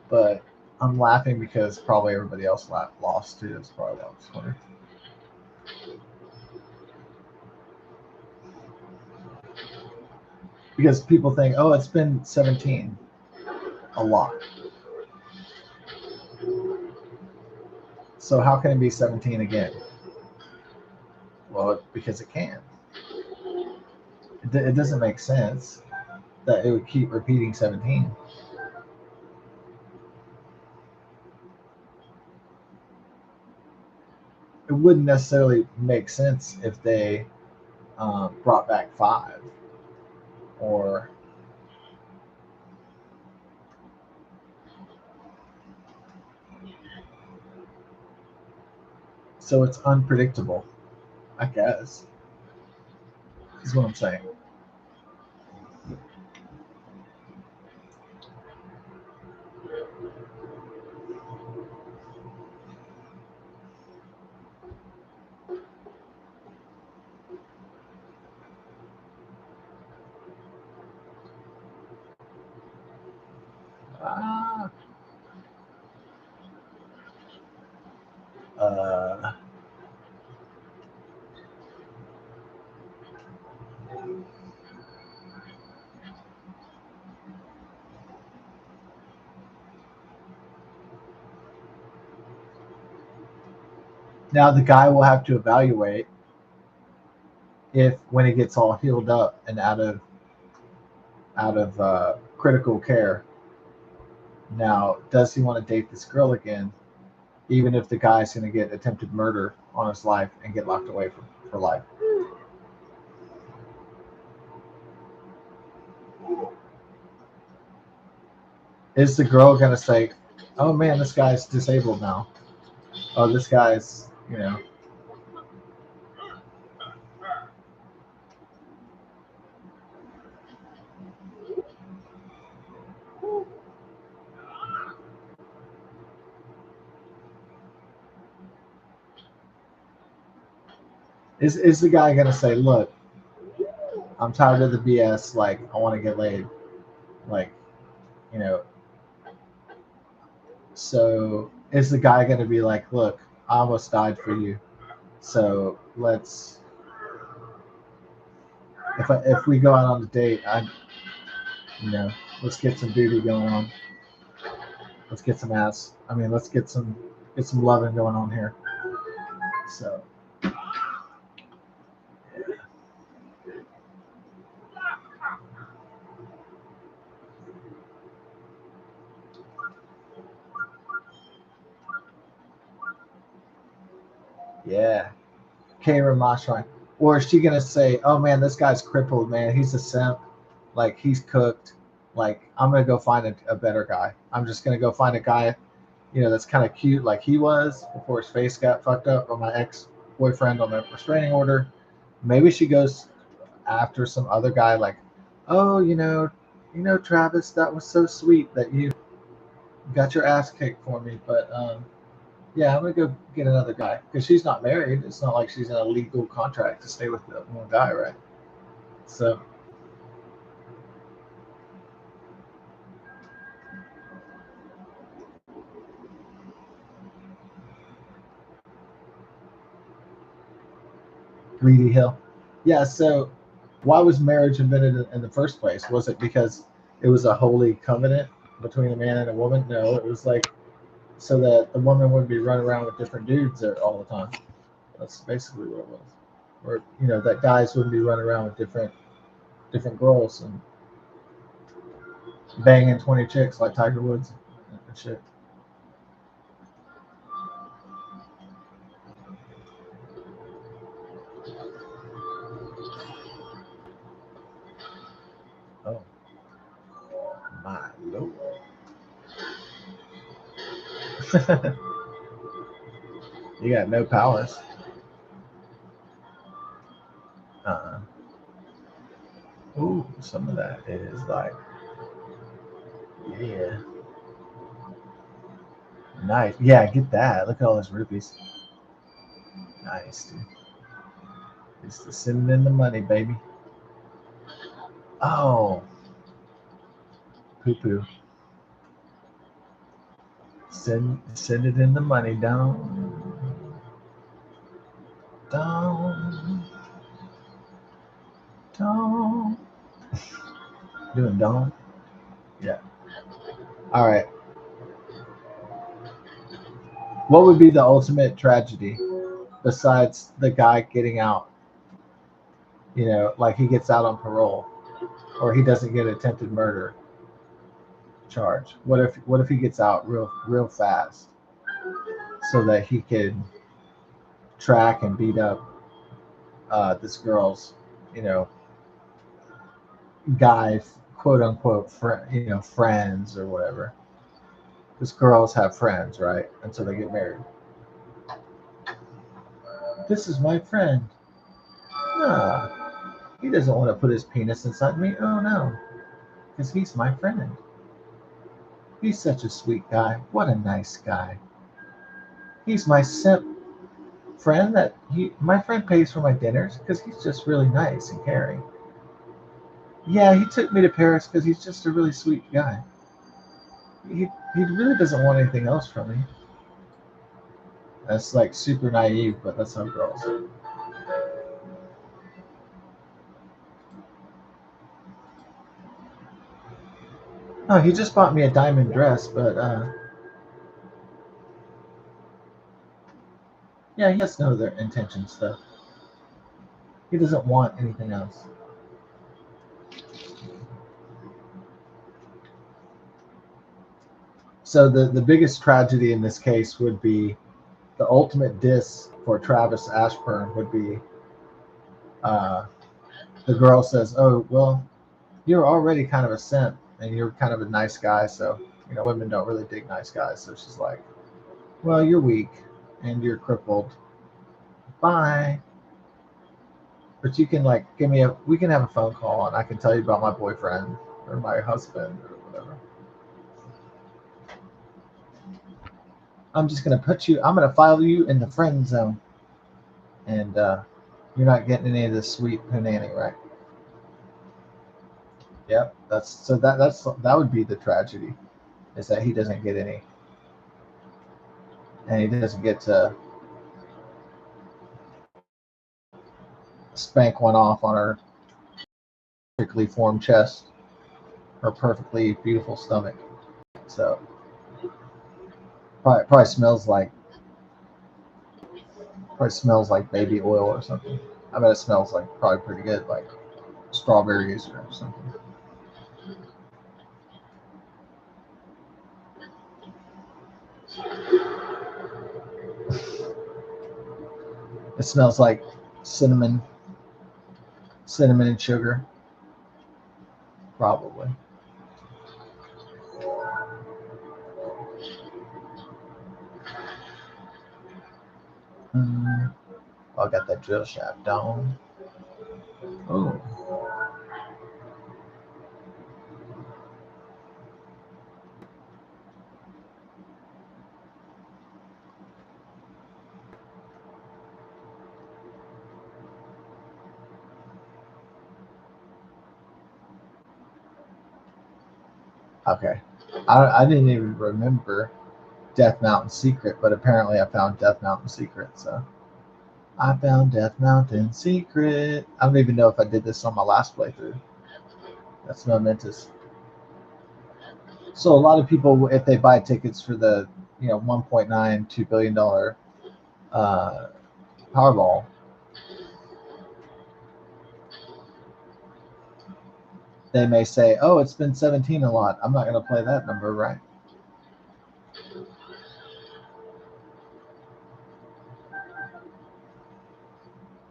But I'm laughing because probably everybody else lost too. That's probably why it's funny. Because people think, oh, it's been 17 a lot. So how can it be 17 again? Well, because it can. It doesn't make sense that it would keep repeating 17. It wouldn't necessarily make sense if they brought back 5 or. So it's unpredictable, I guess, is what I'm saying. Ah, uh, Now the guy will have to evaluate if, when it gets all healed up and out of critical care. Now, does he want to date this girl again, even if the guy's going to get attempted murder on his life and get locked away for life? Is the girl going to say, "Oh man, this guy's disabled now. Oh, this guy's, is the guy going to say, look, I'm tired of the BS. Like, I want to get laid. Like, you know, So is the guy going to be like, look, I almost died for you, so let's if we go out on a date, let's get some booty going on. Let's get some ass. I mean, let's get some loving going on here. So yeah, Kara Mashline. Or is she gonna say, "Oh man, this guy's crippled, man. He's a simp. Like he's cooked. Like I'm gonna go find a better guy. I'm just gonna go find a guy, that's kind of cute, like he was before his face got fucked up by my ex boyfriend on the restraining order." Maybe she goes after some other guy, like, "Oh, Travis, that was so sweet that you got your ass kicked for me, but yeah, I'm gonna go get another guy because she's not married. It's not like she's in a legal contract to stay with the one guy, right?" So Greedy Hill. Yeah. So why was marriage invented in the first place? Was it because it was a holy covenant between a man and a woman? No, it was like so that the woman wouldn't be running around with different dudes there all the time. That's basically what it was. Or that guys wouldn't be running around with different girls and banging 20 chicks like Tiger Woods and shit. Oh my lord. You got no powers. Uh-uh. Ooh, some of that is like, yeah, nice. Yeah, get that. Look at all those rupees. Nice, dude. It's the sending in the money, baby. Oh, poo poo. Send it in the money. Down, down, down. Doing down. Yeah. All right. What would be the ultimate tragedy besides the guy getting out? Like he gets out on parole, or he doesn't get attempted murder charge. What if he gets out real fast so that he can track and beat up this girl's, you know, guy, quote unquote, friends or whatever. Because girls have friends, right? Until they get married. This is my friend. Nah, he doesn't want to put his penis inside me. Oh no, because he's my friend. He's such a sweet guy. What a nice guy. He's my simp friend that my friend pays for my dinners because he's just really nice and caring. Yeah, he took me to Paris because he's just a really sweet guy. He really doesn't want anything else from me. That's like super naive, but that's how girls. Oh, he just bought me a diamond dress, but yeah, he has no other intentions though. He doesn't want anything else. So the biggest tragedy in this case would be the ultimate diss for Travis Ashburn would be uh, the girl says, "Oh well, you're already kind of a simp, and you're kind of a nice guy, so women don't really dig nice guys." So she's like, "Well, you're weak and you're crippled. Bye. But you can like give me a we can have a phone call and I can tell you about my boyfriend or my husband or whatever. I'm gonna file you in the friend zone, and you're not getting any of this sweet punani, right?" Yep. That would be the tragedy, is that he doesn't get any. and he doesn't get to spank one off on her perfectly formed chest, her perfectly beautiful stomach. So probably smells like baby oil or something. I bet it smells like probably pretty good, like strawberries or something. It smells like cinnamon and sugar, probably. I got that drill shaft on. Oh. Okay. I didn't even remember Death Mountain Secret, but apparently I found Death Mountain Secret, so I found Death Mountain Secret. I don't even know if I did this on my last playthrough. That's momentous. So a lot of people, if they buy tickets for the 1.92 billion dollar Powerball, they may say, "Oh, it's been 17 a lot. I'm not going to play that number, right?"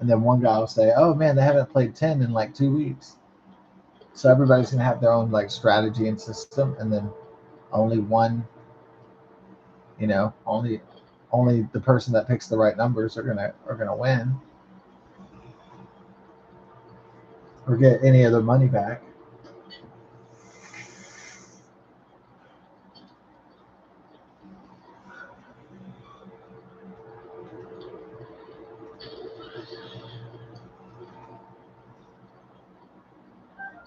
And then one guy will say, "Oh man, they haven't played 10 in like 2 weeks." So everybody's going to have their own like strategy and system, and then only one, only the person that picks the right numbers are gonna win or get any of their money back.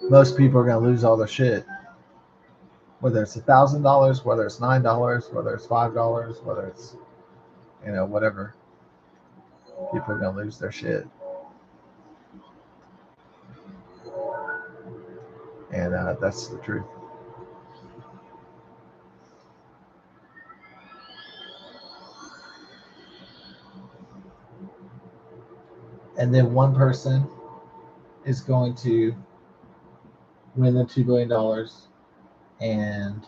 Most people are gonna lose all their shit, whether it's $1,000, whether it's $9, whether it's $5, whether it's whatever. People are gonna lose their shit, and that's the truth. And then one person is going to win the $2 billion, and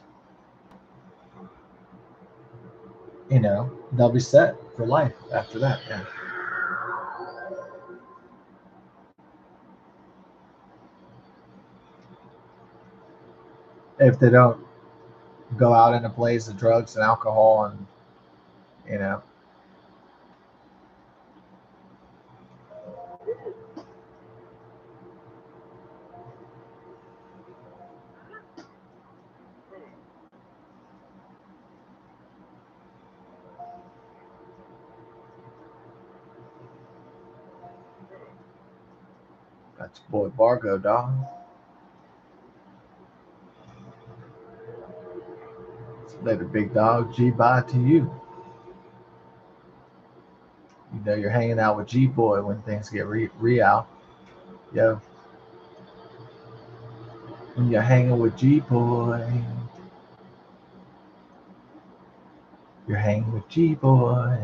they'll be set for life after that. Yeah. If they don't go out in a blaze of drugs and alcohol and you know that's boy Bargo, dog. Later, big dog. G bye to you. You're hanging out with G boy when things get real. Yo, when you're hanging with G boy, you're hanging with G boy.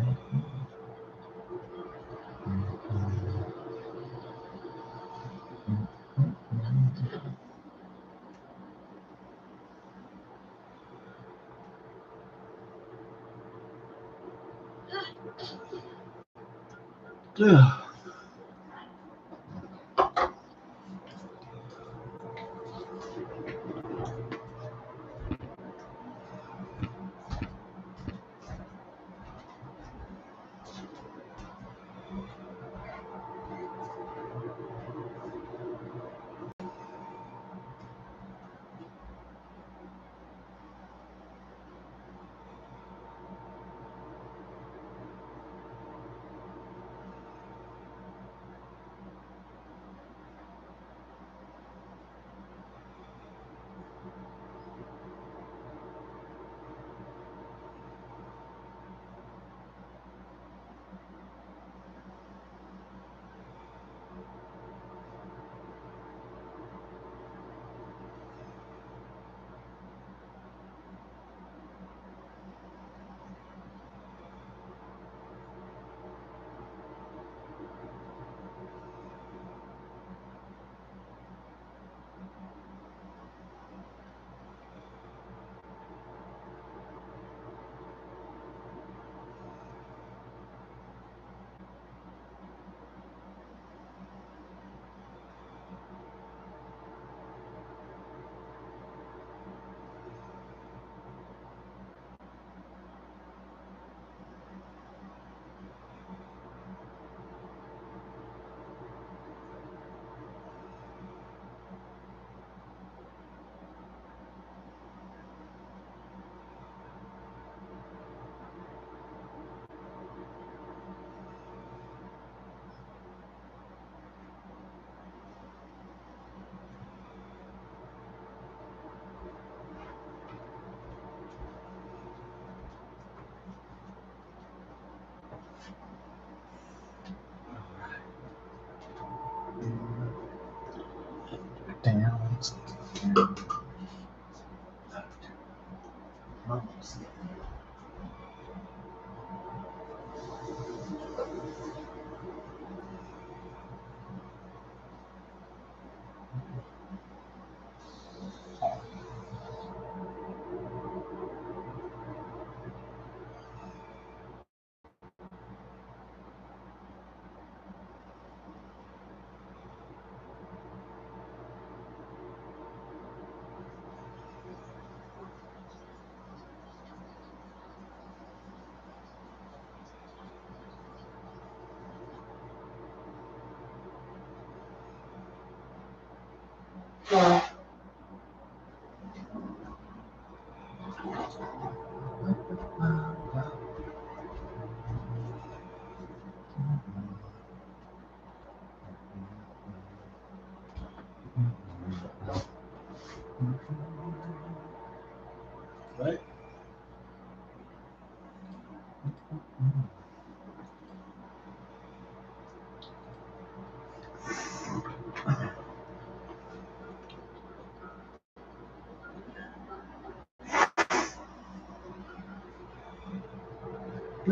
Right.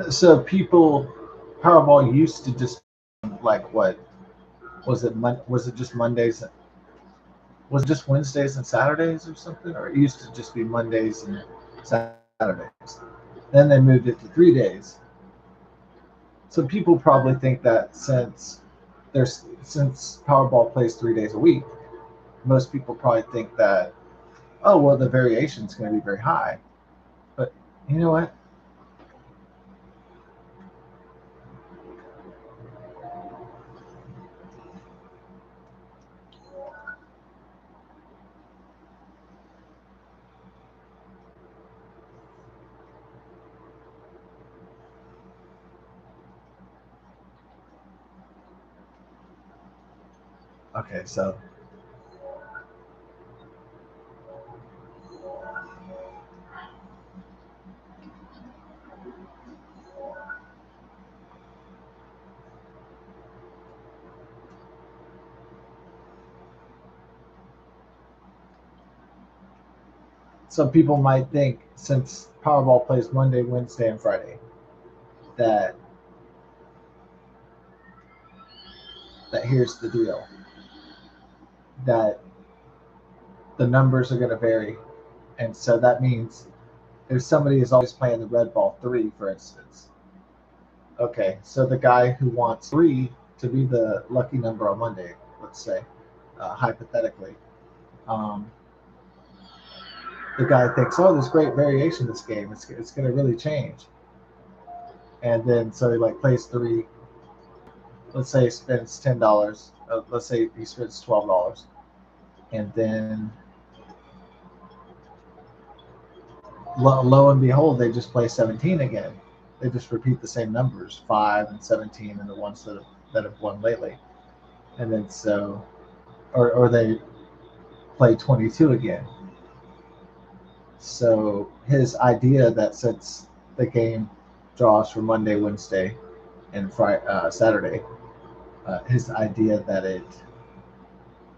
So people, Powerball used to just like what was it? Was it just Mondays? Was it just Wednesdays and Saturdays or something? Or it used to just be Mondays and Saturdays. Then they moved it to 3 days. So people probably think that since Powerball plays 3 days a week, most people probably think that, oh well, the variation is going to be very high. But you know what? Okay, so some people might think since Powerball plays Monday, Wednesday, and Friday, that that here's the deal, that the numbers are going to vary, and so that means if somebody is always playing the red ball three, for instance, okay, so the guy who wants three to be the lucky number on Monday, let's say, hypothetically, um, the guy thinks, oh, there's great variation in this game. It's going to really change. And then so he like plays three. Let's say he spends $10. Let's say he spends $12, and then lo and behold, they just play 17 again. They just repeat the same numbers, 5 and 17, and the ones that have won lately. And then so, or they play 22 again. So his idea that since the game draws for Monday, Wednesday, and Friday, Saturday, his idea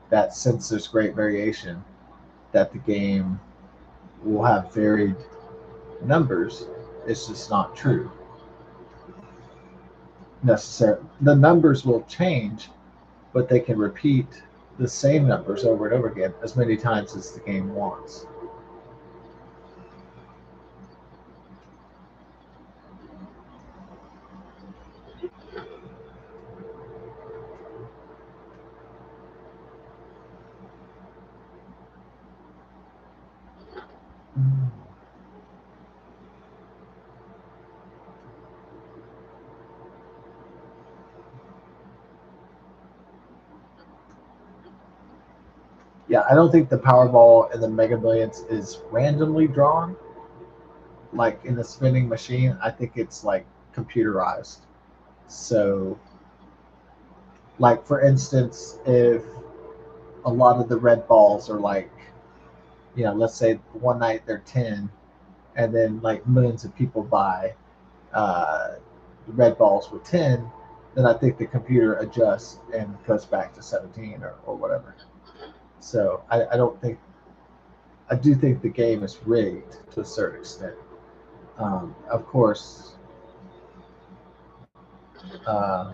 that since there's great variation, that the game will have varied numbers is just not true necessarily. The numbers will change, but they can repeat the same numbers over and over again as many times as the game wants. Yeah, I don't think the Powerball and the Mega Millions is randomly drawn like in the spinning machine. I think it's like computerized. So, like for instance, if a lot of the red balls are like, let's say one night they're 10, and then like millions of people buy uh, red balls with 10, then I think the computer adjusts and goes back to 17 or whatever. So I don't think I do think the game is rigged to a certain extent. Of course, uh,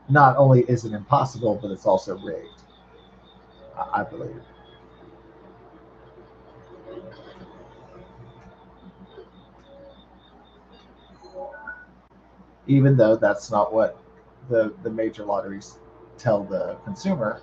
not only is it impossible, but it's also rigged, I believe. Even though that's not what the major lotteries tell the consumer.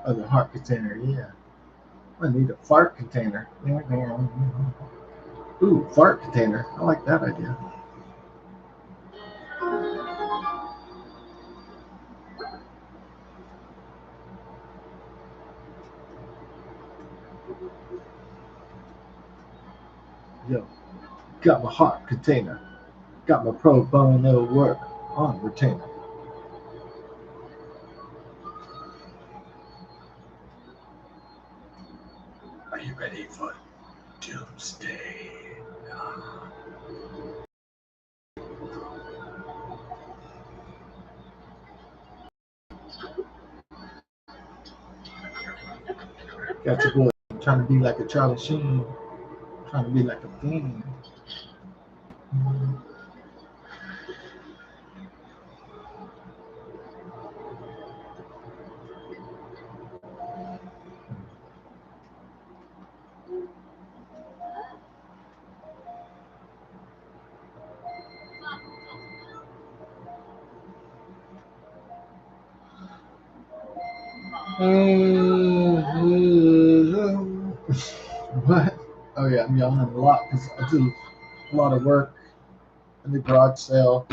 Oh, the heart container, yeah. I need a fart container. Ooh, fart container. I like that idea. Yo, got my heart container. Got my pro bono work on retainer. Are you ready for doomsday? Got your boy trying to be like a Charlie Sheen, trying to be like a fiend. What? Oh yeah, I'm yawning a lot because I did a lot of work in the garage sale.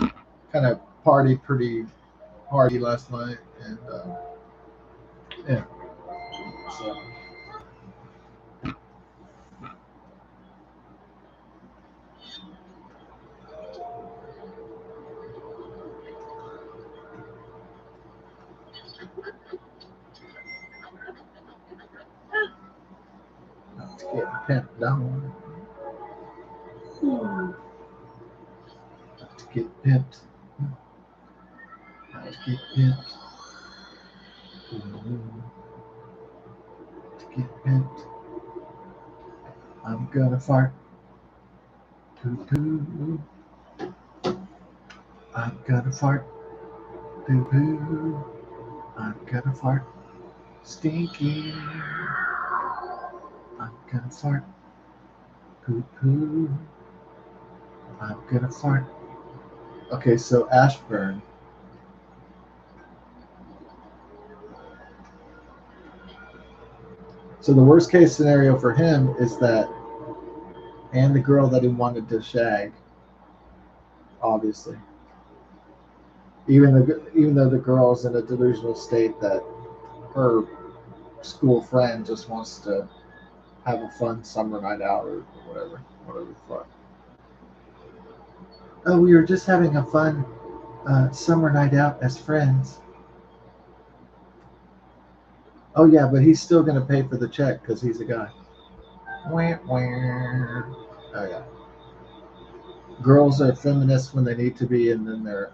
Kind of partied pretty hardy last night, and yeah. So let's get pimped down. Let's get pimped. Let's get pimped. Let's get pimped. I'm gonna fart. Poo poo. I'm gonna fart. Poo poo. I'm gonna fart. Stinky. I'm gonna fart. Poo poo. I'm gonna fart. Okay, so Ashburn. So the worst case scenario for him is that, and the girl that he wanted to shag, obviously. even though the girl's in a delusional state that her school friend just wants to have a fun summer night out or whatever the fuck. Oh, we were just having a fun summer night out as friends. Oh yeah, but he's still gonna pay for the check because he's a guy. Wah, wah. Oh yeah. Girls are feminists when they need to be, and then they're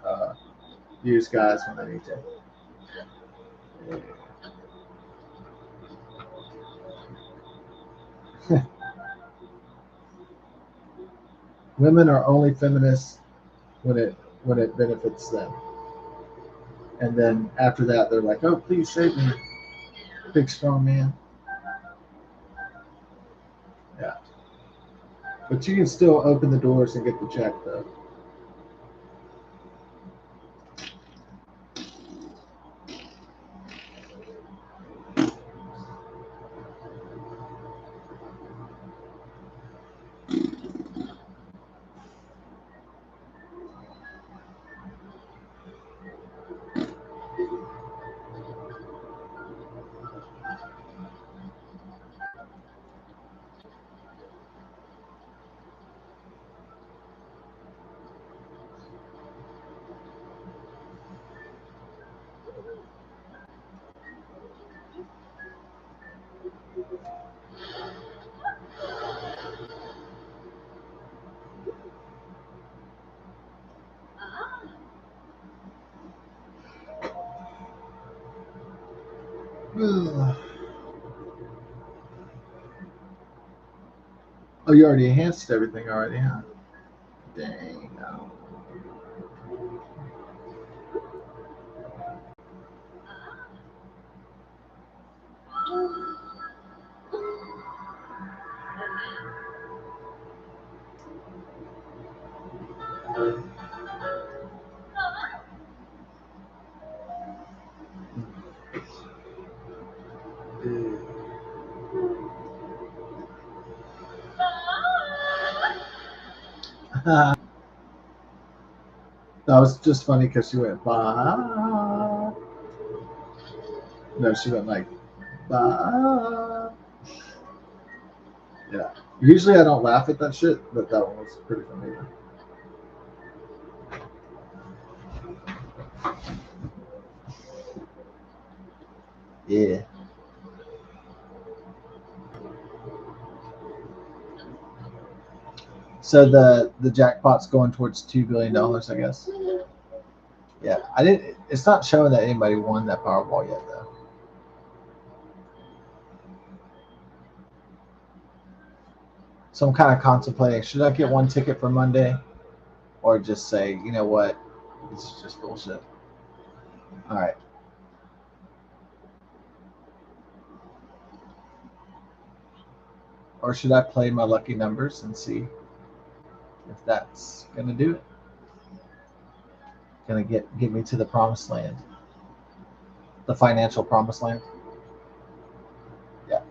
use guys when they need to. Women are only feminists when it benefits them, and then after that they're like, "Oh, please save me, big strong man." Yeah, but you can still open the doors and get the check though. Oh, you already enhanced everything already, huh? Dang. No. That was just funny because she went bah. No, she went like bah. Yeah. Usually I don't laugh at that shit, but that one was pretty funny. Yeah. So the jackpot's going towards $2 billion, I guess. Yeah, I didn't. It's not showing that anybody won that Powerball yet, though. So I'm kind of contemplating: should I get one ticket for Monday, or just say, you know what, this is just bullshit. All right. Or should I play my lucky numbers and see if that's gonna do it? Gonna get me to the promised land, the financial promised land. Yeah.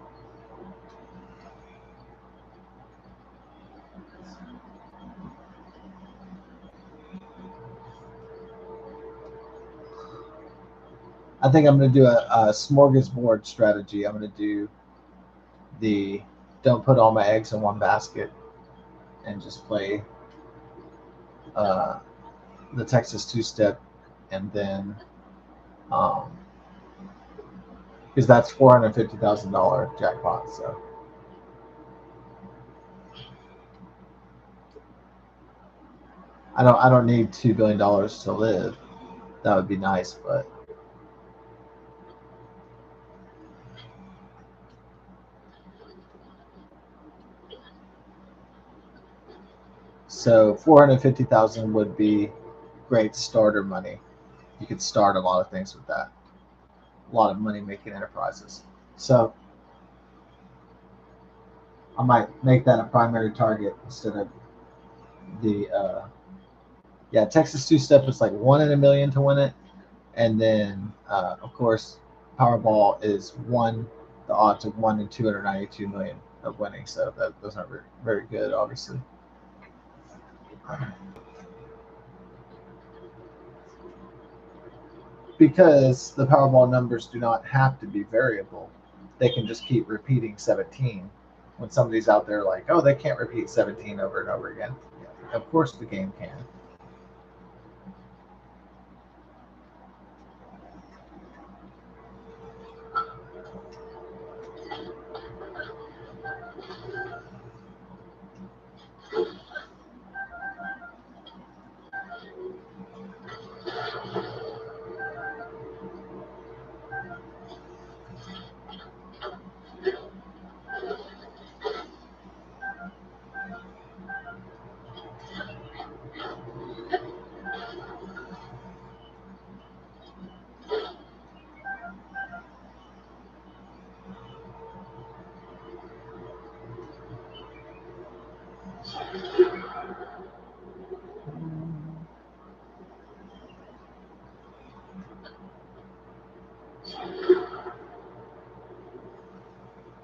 I think I'm gonna do a smorgasbord strategy. I'm gonna do the don't put all my eggs in one basket and just play uh, the Texas two step, and then um, because that's $450,000 jackpot. So I don't need $2 billion to live. That would be nice, but so 450,000 would be great starter money. You could start a lot of things with that. A lot of money making enterprises. So I might make that a primary target instead of the yeah, Texas two step is like 1 in a million to win it, and then of course Powerball is one, the odds of 1 in 292 million of winning. So those aren't very good, obviously. because the Powerball numbers do not have to be variable. They can just keep repeating 17. When somebody's out there like, oh, they can't repeat 17 over and over again. Yeah, of course the game can.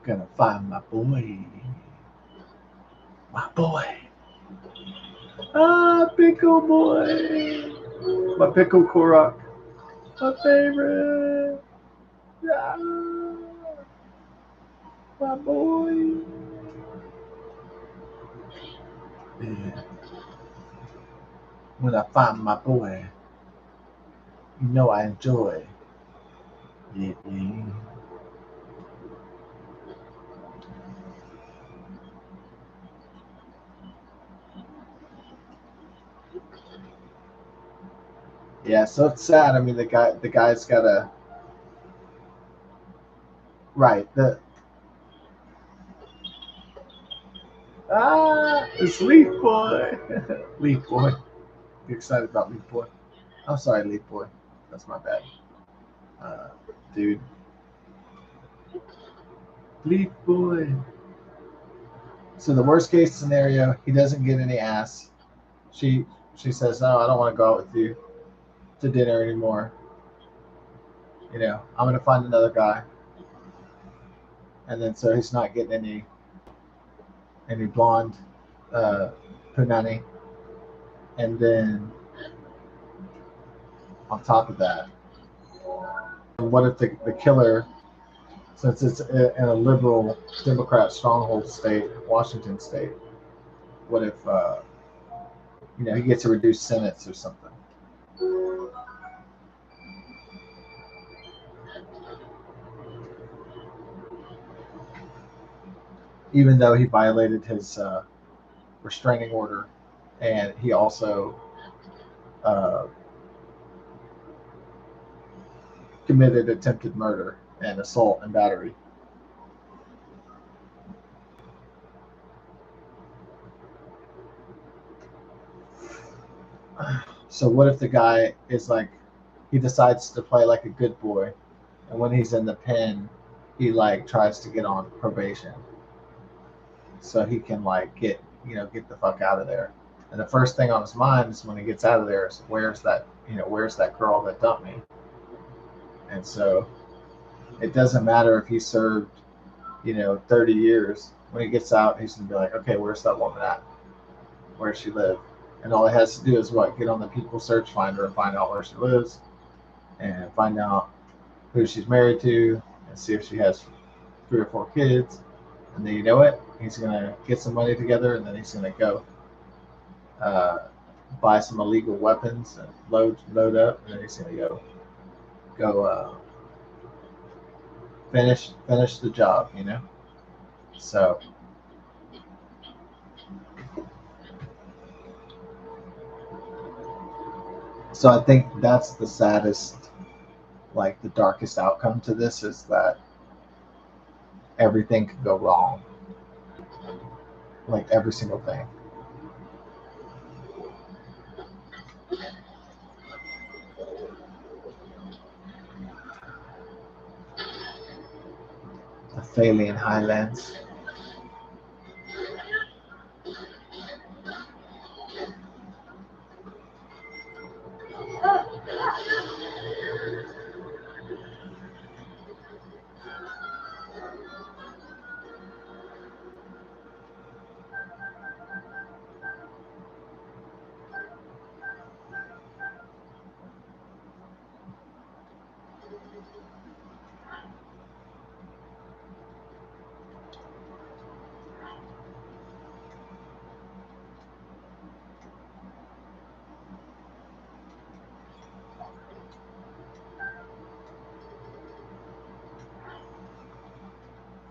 Gonna find my boy. My boy. Ah, pickle boy. My pickle Korok. My favorite. Yeah. My boy. Yeah. When I find my boy, you know I enjoy. Yeah, yeah. Yeah, so it's sad. I mean, the guy's got a right. It's Leaf Boy. Leaf Boy. You excited about Leaf Boy? I'm sorry, Leaf Boy. That's my bad. Uh, dude, Leaf Boy. So the worst case scenario, he doesn't get any ass. She she says, no, I don't want to go out with you to dinner anymore. I'm gonna find another guy, and then so he's not getting any blonde uh, punani, and then on top of that, what if the killer, since it's in a liberal Democrat stronghold state, Washington state, what if he gets a reduced sentence or something? Even though he violated his restraining order, and he also uh, committed attempted murder and assault and battery. So what if the guy is like, he decides to play like a good boy, and when he's in the pen, he like tries to get on probation, so he can like get the fuck out of there. And the first thing on his mind is when he gets out of there is where's that girl that dumped me? And so it doesn't matter if he served 30 years. When he gets out, he's gonna be like, okay, where's that woman at? Where does she live? And all he has to do is what? Get on the People Search Finder and find out where she lives, and find out who she's married to, and see if she has 3 or 4 kids. And then he's gonna get some money together, and then he's gonna go uh, buy some illegal weapons and load up, and then he's gonna go finish the job. So so I think that's the saddest, like the darkest outcome to this is that everything could go wrong, like every single thing. The Thalian Highlands.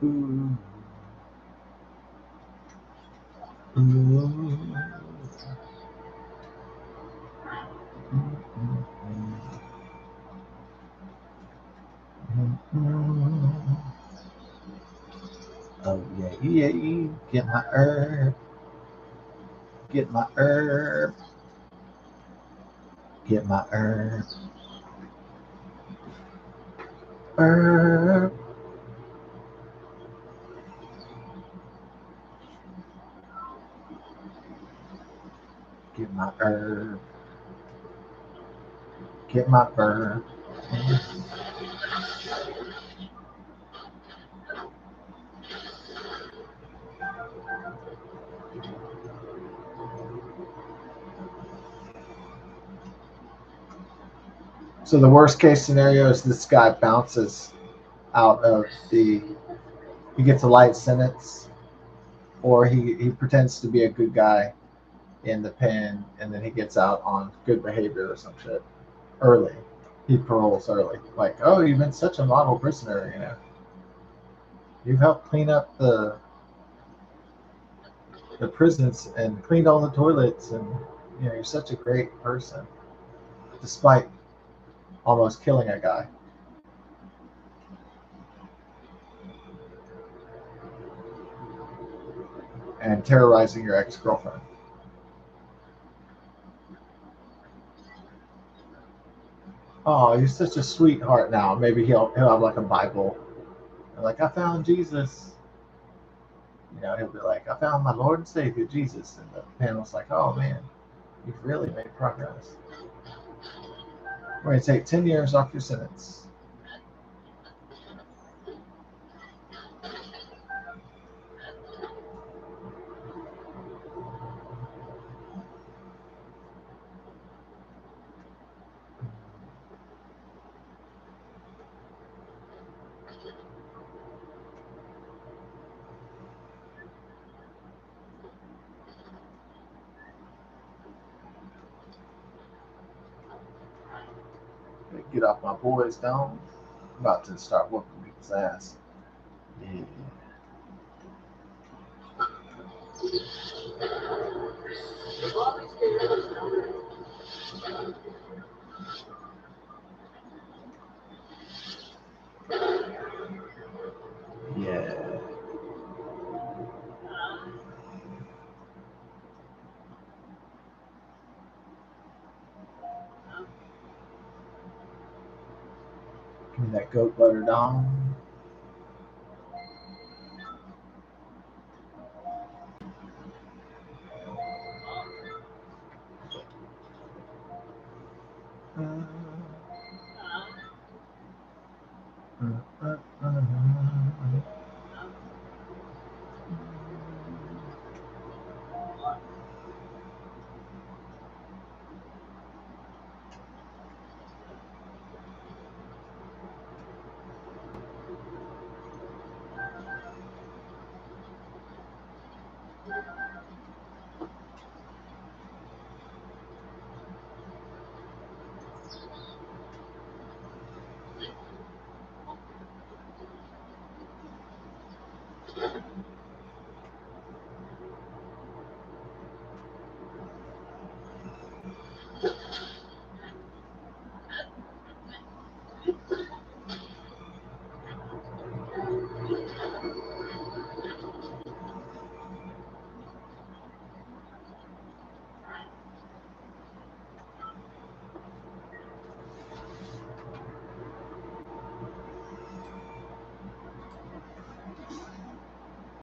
Ooh. Ooh. Oh yeah, yeah, get my herb, get my herb, get my herb, herb, get my herb, get my herb. So the worst case scenario is this guy bounces out of he gets a light sentence, or he pretends to be a good guy in the pen, and then he gets out on good behavior or some shit early. He paroles early. Like, oh, you've been such a model prisoner, you know. You've helped clean up the prisons and cleaned all the toilets, and you know, you're such a great person, despite almost killing a guy and terrorizing your ex-girlfriend. Oh, you're such a sweetheart now. Maybe he'll have like a Bible. Like, I found Jesus. You know, he'll be like, I found my Lord and Savior, Jesus. And the panel's like, oh man, you've really made progress. We're going to take 10 years off your sentence. Get off my boy's dome. I'm about to start whooping his ass. Yeah. Yeah. Give me that goat butter dong.